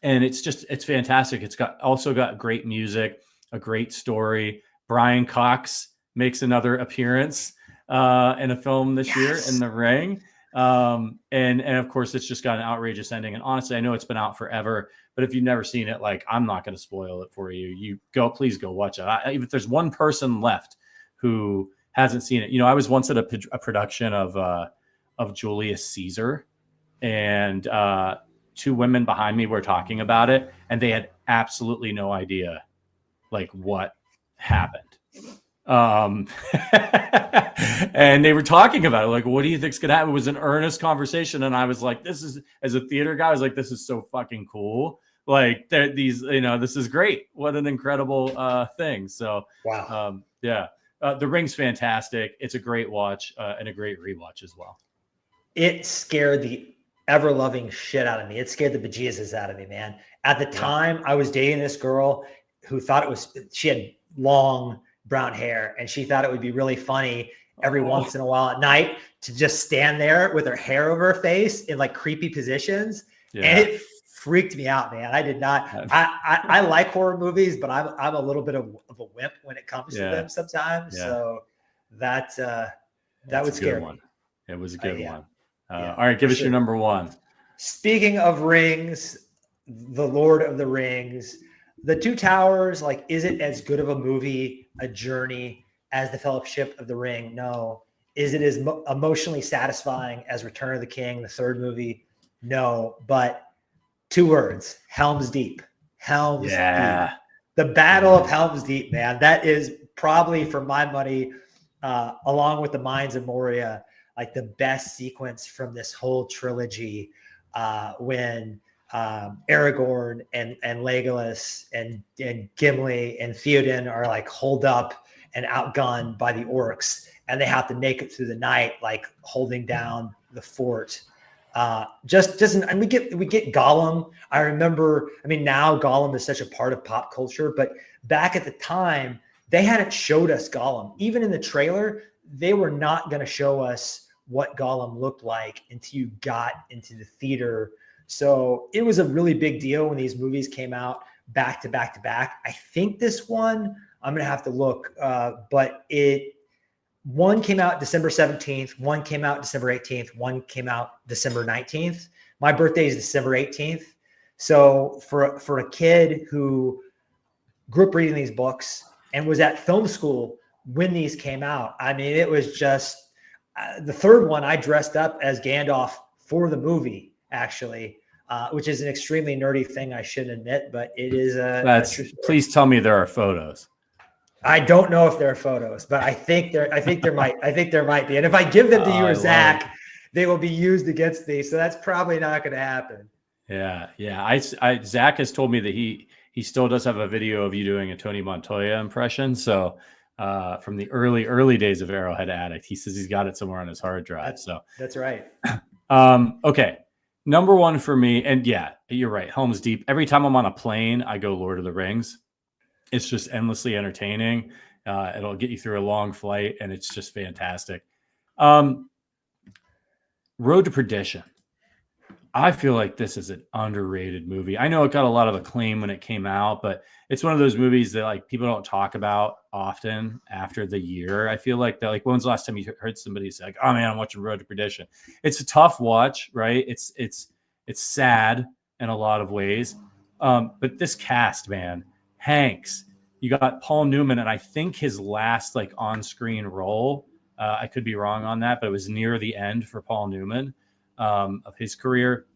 it's fantastic. It's also got great music, a great story. Brian Cox makes another appearance in a film this year in The Ring. And of course it's just got an outrageous ending. And honestly, I know it's been out forever, but if you've never seen it, like, I'm not going to spoil it for you. Please go watch it. If there's one person left who hasn't seen it, I was once at a production of Julius Caesar, and 2 women behind me were talking about it, and they had absolutely no idea like what happened. And they were talking about it, like, what do you think's gonna happen? It was an earnest conversation, and I was like, as a theater guy, I was like, this is so fucking cool. Like, this is great. What an incredible thing. So wow. The Ring's fantastic. It's a great watch and a great rewatch as well. It scared the ever-loving shit out of me. It scared the bejesus out of me, man. At the time, I was dating this girl who thought she had long brown hair, and she thought it would be really funny every once in a while at night to just stand there with her hair over her face in like creepy positions. Yeah. And it freaked me out, man. I did not. I like horror movies, but I'm a little bit of a wimp when it comes to them sometimes. Yeah. So that would scare me. It was a good one. All right, give us your number 1. Speaking of rings, The Lord of the Rings, The Two Towers. Like, is it as good of a movie, a journey as The Fellowship of the Ring? No. Is it as emotionally satisfying as Return of the King, the third movie? No. But 2 words: Helm's Deep. Helm's Deep. The Battle of Helm's Deep, man. That is probably, for my money, along with the Mines of Moria, like the best sequence from this whole trilogy, when Aragorn and Legolas and Gimli and Theoden are like holed up and outgunned by the orcs, and they have to make it through the night, like holding down the fort. And we get Gollum. I remember, now Gollum is such a part of pop culture, but back at the time, they hadn't showed us Gollum. Even in the trailer, they were not going to show us what Gollum looked like until you got into the theater. So it was a really big deal when these movies came out back to back to back. I think this one, I'm going to have to look, but one came out December 17th, one came out December 18th, one came out December 19th. My birthday is December 18th. So for a kid who grew up reading these books and was at film school when these came out, it was just the third one. I dressed up as Gandalf for the movie, actually, which is an extremely nerdy thing I shouldn't admit, but it is a true story. Please tell me there are photos. I don't know if there are photos, but I think there might be. And if I give them to you or Zach, they will be used against me. So that's probably not going to happen. Yeah. Zach has told me that he still does have a video of you doing a Tony Montoya impression. So from the early days of Arrowhead Addict, he says he's got it somewhere on his hard drive. That's right. Okay. Number one for me, and yeah, you're right. Helm's Deep. Every time I'm on a plane, I go Lord of the Rings. It's just endlessly entertaining. It'll get you through a long flight, and it's just fantastic. Road to Perdition. I feel like this is an underrated movie. I know it got a lot of acclaim when it came out, but it's one of those movies that like people don't talk about often after the year. I feel like that. Like, when's the last time you heard somebody say, like, "Oh man, I'm watching Road to Perdition"? It's a tough watch, right? It's sad in a lot of ways, but this cast, man. Hanks, you got Paul Newman, and I think his last like on-screen role, I could be wrong on that, but it was near the end for Paul Newman of his career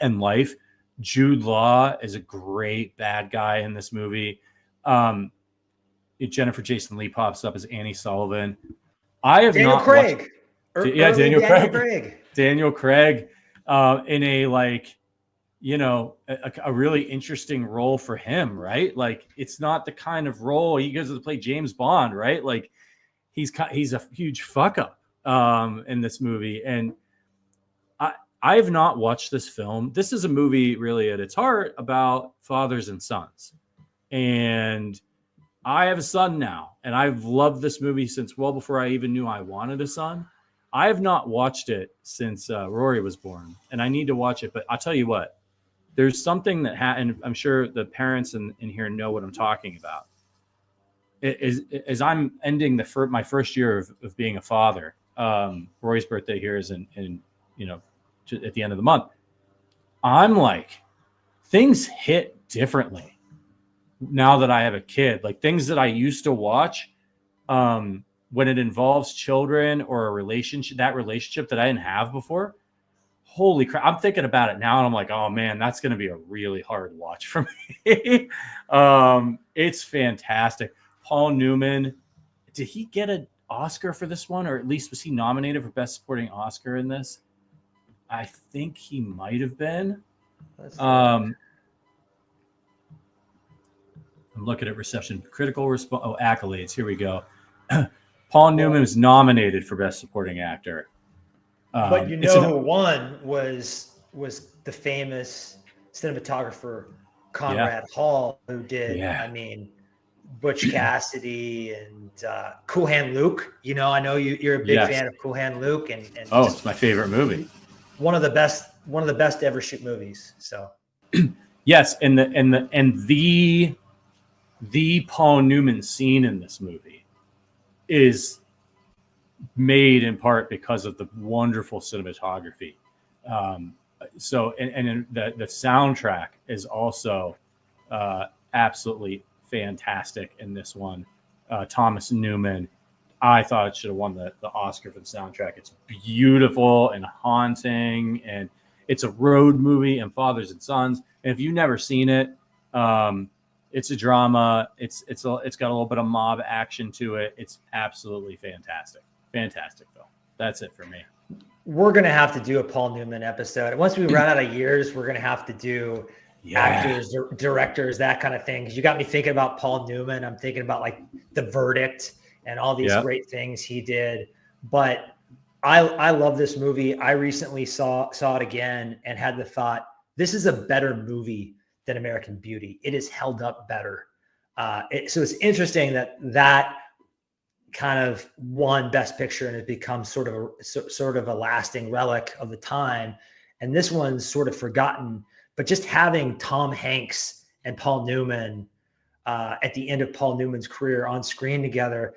and life. Jude Law is a great bad guy in this movie. Jennifer Jason Leigh pops up as Annie Sullivan. I have Daniel not Craig. watched, Daniel Craig in a like, a really interesting role for him, right? Like, it's not the kind of role he goes to play James Bond, right? Like, he's a huge fuck up in this movie. And I have not watched this film. This is a movie really at its heart about fathers and sons. And I have a son now, and I've loved this movie since well before I even knew I wanted a son. I have not watched it since Rory was born, and I need to watch it. But I'll tell you what, there's something that and I'm sure the parents in here know what I'm talking about. As I'm ending my first year of being a father, Rory's birthday here is in at the end of the month. I'm like, things hit differently now that I have a kid. Like, things that I used to watch when it involves children or a relationship that I didn't have before. Holy crap. I'm thinking about it now and I'm like, oh man, that's going to be a really hard watch for me. It's fantastic. Paul Newman, did he get an Oscar for this one? Or at least was he nominated for Best Supporting Oscar in this? I think he might have been. I'm looking at reception, critical response. Oh, accolades. Here we go. Paul Newman was nominated for Best Supporting Actor. But who won was the famous cinematographer Conrad Hall, who did, Butch Cassidy and Cool Hand Luke. I know you're a big fan of Cool Hand Luke, and it's my favorite movie. One of the best to ever shoot movies. So yes, and the Paul Newman scene in this movie is made in part because of the wonderful cinematography. So the soundtrack is also absolutely fantastic in this one. Thomas Newman, I thought it should have won the Oscar for the soundtrack. It's beautiful and haunting, and it's a road movie and fathers and sons. And if you've never seen it, It's a drama. It's got a little bit of mob action to it. It's absolutely fantastic. Fantastic film. That's it for me. We're going to have to do a Paul Newman episode. Once we run out of years, we're going to have to do actors, directors, that kind of thing. Because you got me thinking about Paul Newman. I'm thinking about like The Verdict and all these great things he did. But I love this movie. I recently saw it again and had the thought, this is a better movie than American Beauty. It is held up better. So it's interesting that kind of won Best Picture and has become sort of a lasting relic of the time. And this one's sort of forgotten. But just having Tom Hanks and Paul Newman at the end of Paul Newman's career on screen together,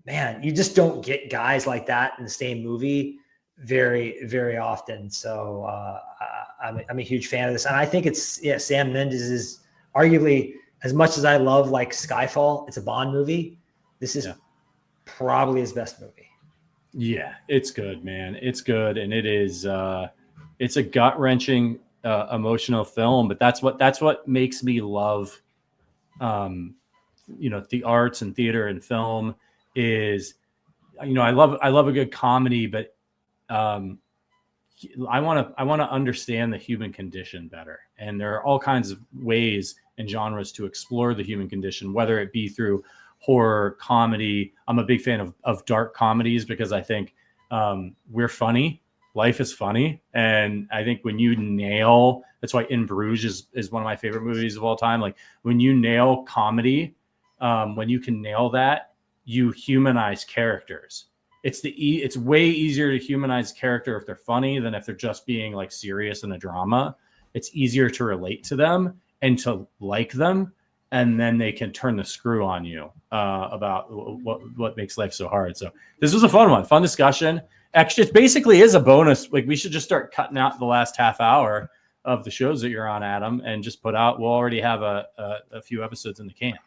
man, you just don't get guys like that in the same movie very, very often. So I'm a huge fan of this. And I think Sam Mendes is arguably, as much as I love like Skyfall, it's a Bond movie. This is probably his best movie. Yeah, it's good, man. It's good. And it is, it's a gut wrenching, emotional film, but that's what makes me love, the arts and theater and film is, I love a good comedy, but I want to understand the human condition better. And there are all kinds of ways and genres to explore the human condition, whether it be through horror, comedy. I'm a big fan of dark comedies because I think we're funny. Life is funny. And I think when you nail, that's why In Bruges is one of my favorite movies of all time. Like when you nail comedy, when you can nail that, you humanize characters. It's way easier to humanize a character if they're funny than if they're just being like serious in a drama. It's easier to relate to them and to like them, and then they can turn the screw on you about what makes life so hard. So this was a fun discussion. Actually, it basically is a bonus. Like we should just start cutting out the last half hour of the shows that you're on, Adam, and just put out. We'll already have a few episodes in the can.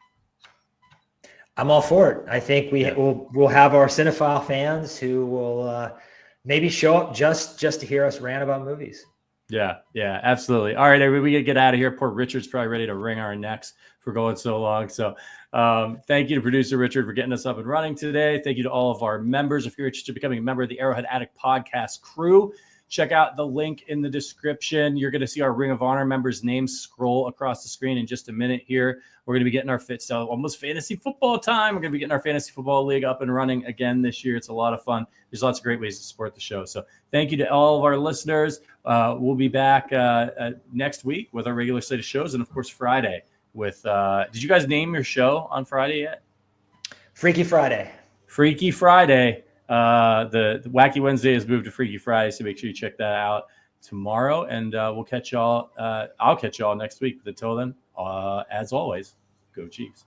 I'm all for it. I think we'll have our cinephile fans who will maybe show up just to hear us rant about movies. Yeah, absolutely. All right, everybody, we got to get out of here. Poor Richard's probably ready to wring our necks for going so long. So thank you to producer Richard for getting us up and running today. Thank you to all of our members. If you're interested in becoming a member of the Arrowhead Addict podcast crew, check out the link in the description. You're going to see our Ring of Honor members' names scroll across the screen in just a minute here. We're going to be getting our almost fantasy football time. We're going to be getting our fantasy football league up and running again this year. It's a lot of fun. There's lots of great ways to support the show. So thank you to all of our listeners. We'll be back next week with our regular slate of shows. And of course, Friday with, did you guys name your show on Friday yet? Freaky Friday. Freaky Friday. The Wacky Wednesday has moved to Freaky Friday, so make sure you check that out tomorrow, and we'll catch y'all. I'll catch y'all next week. But until then, as always, go Chiefs.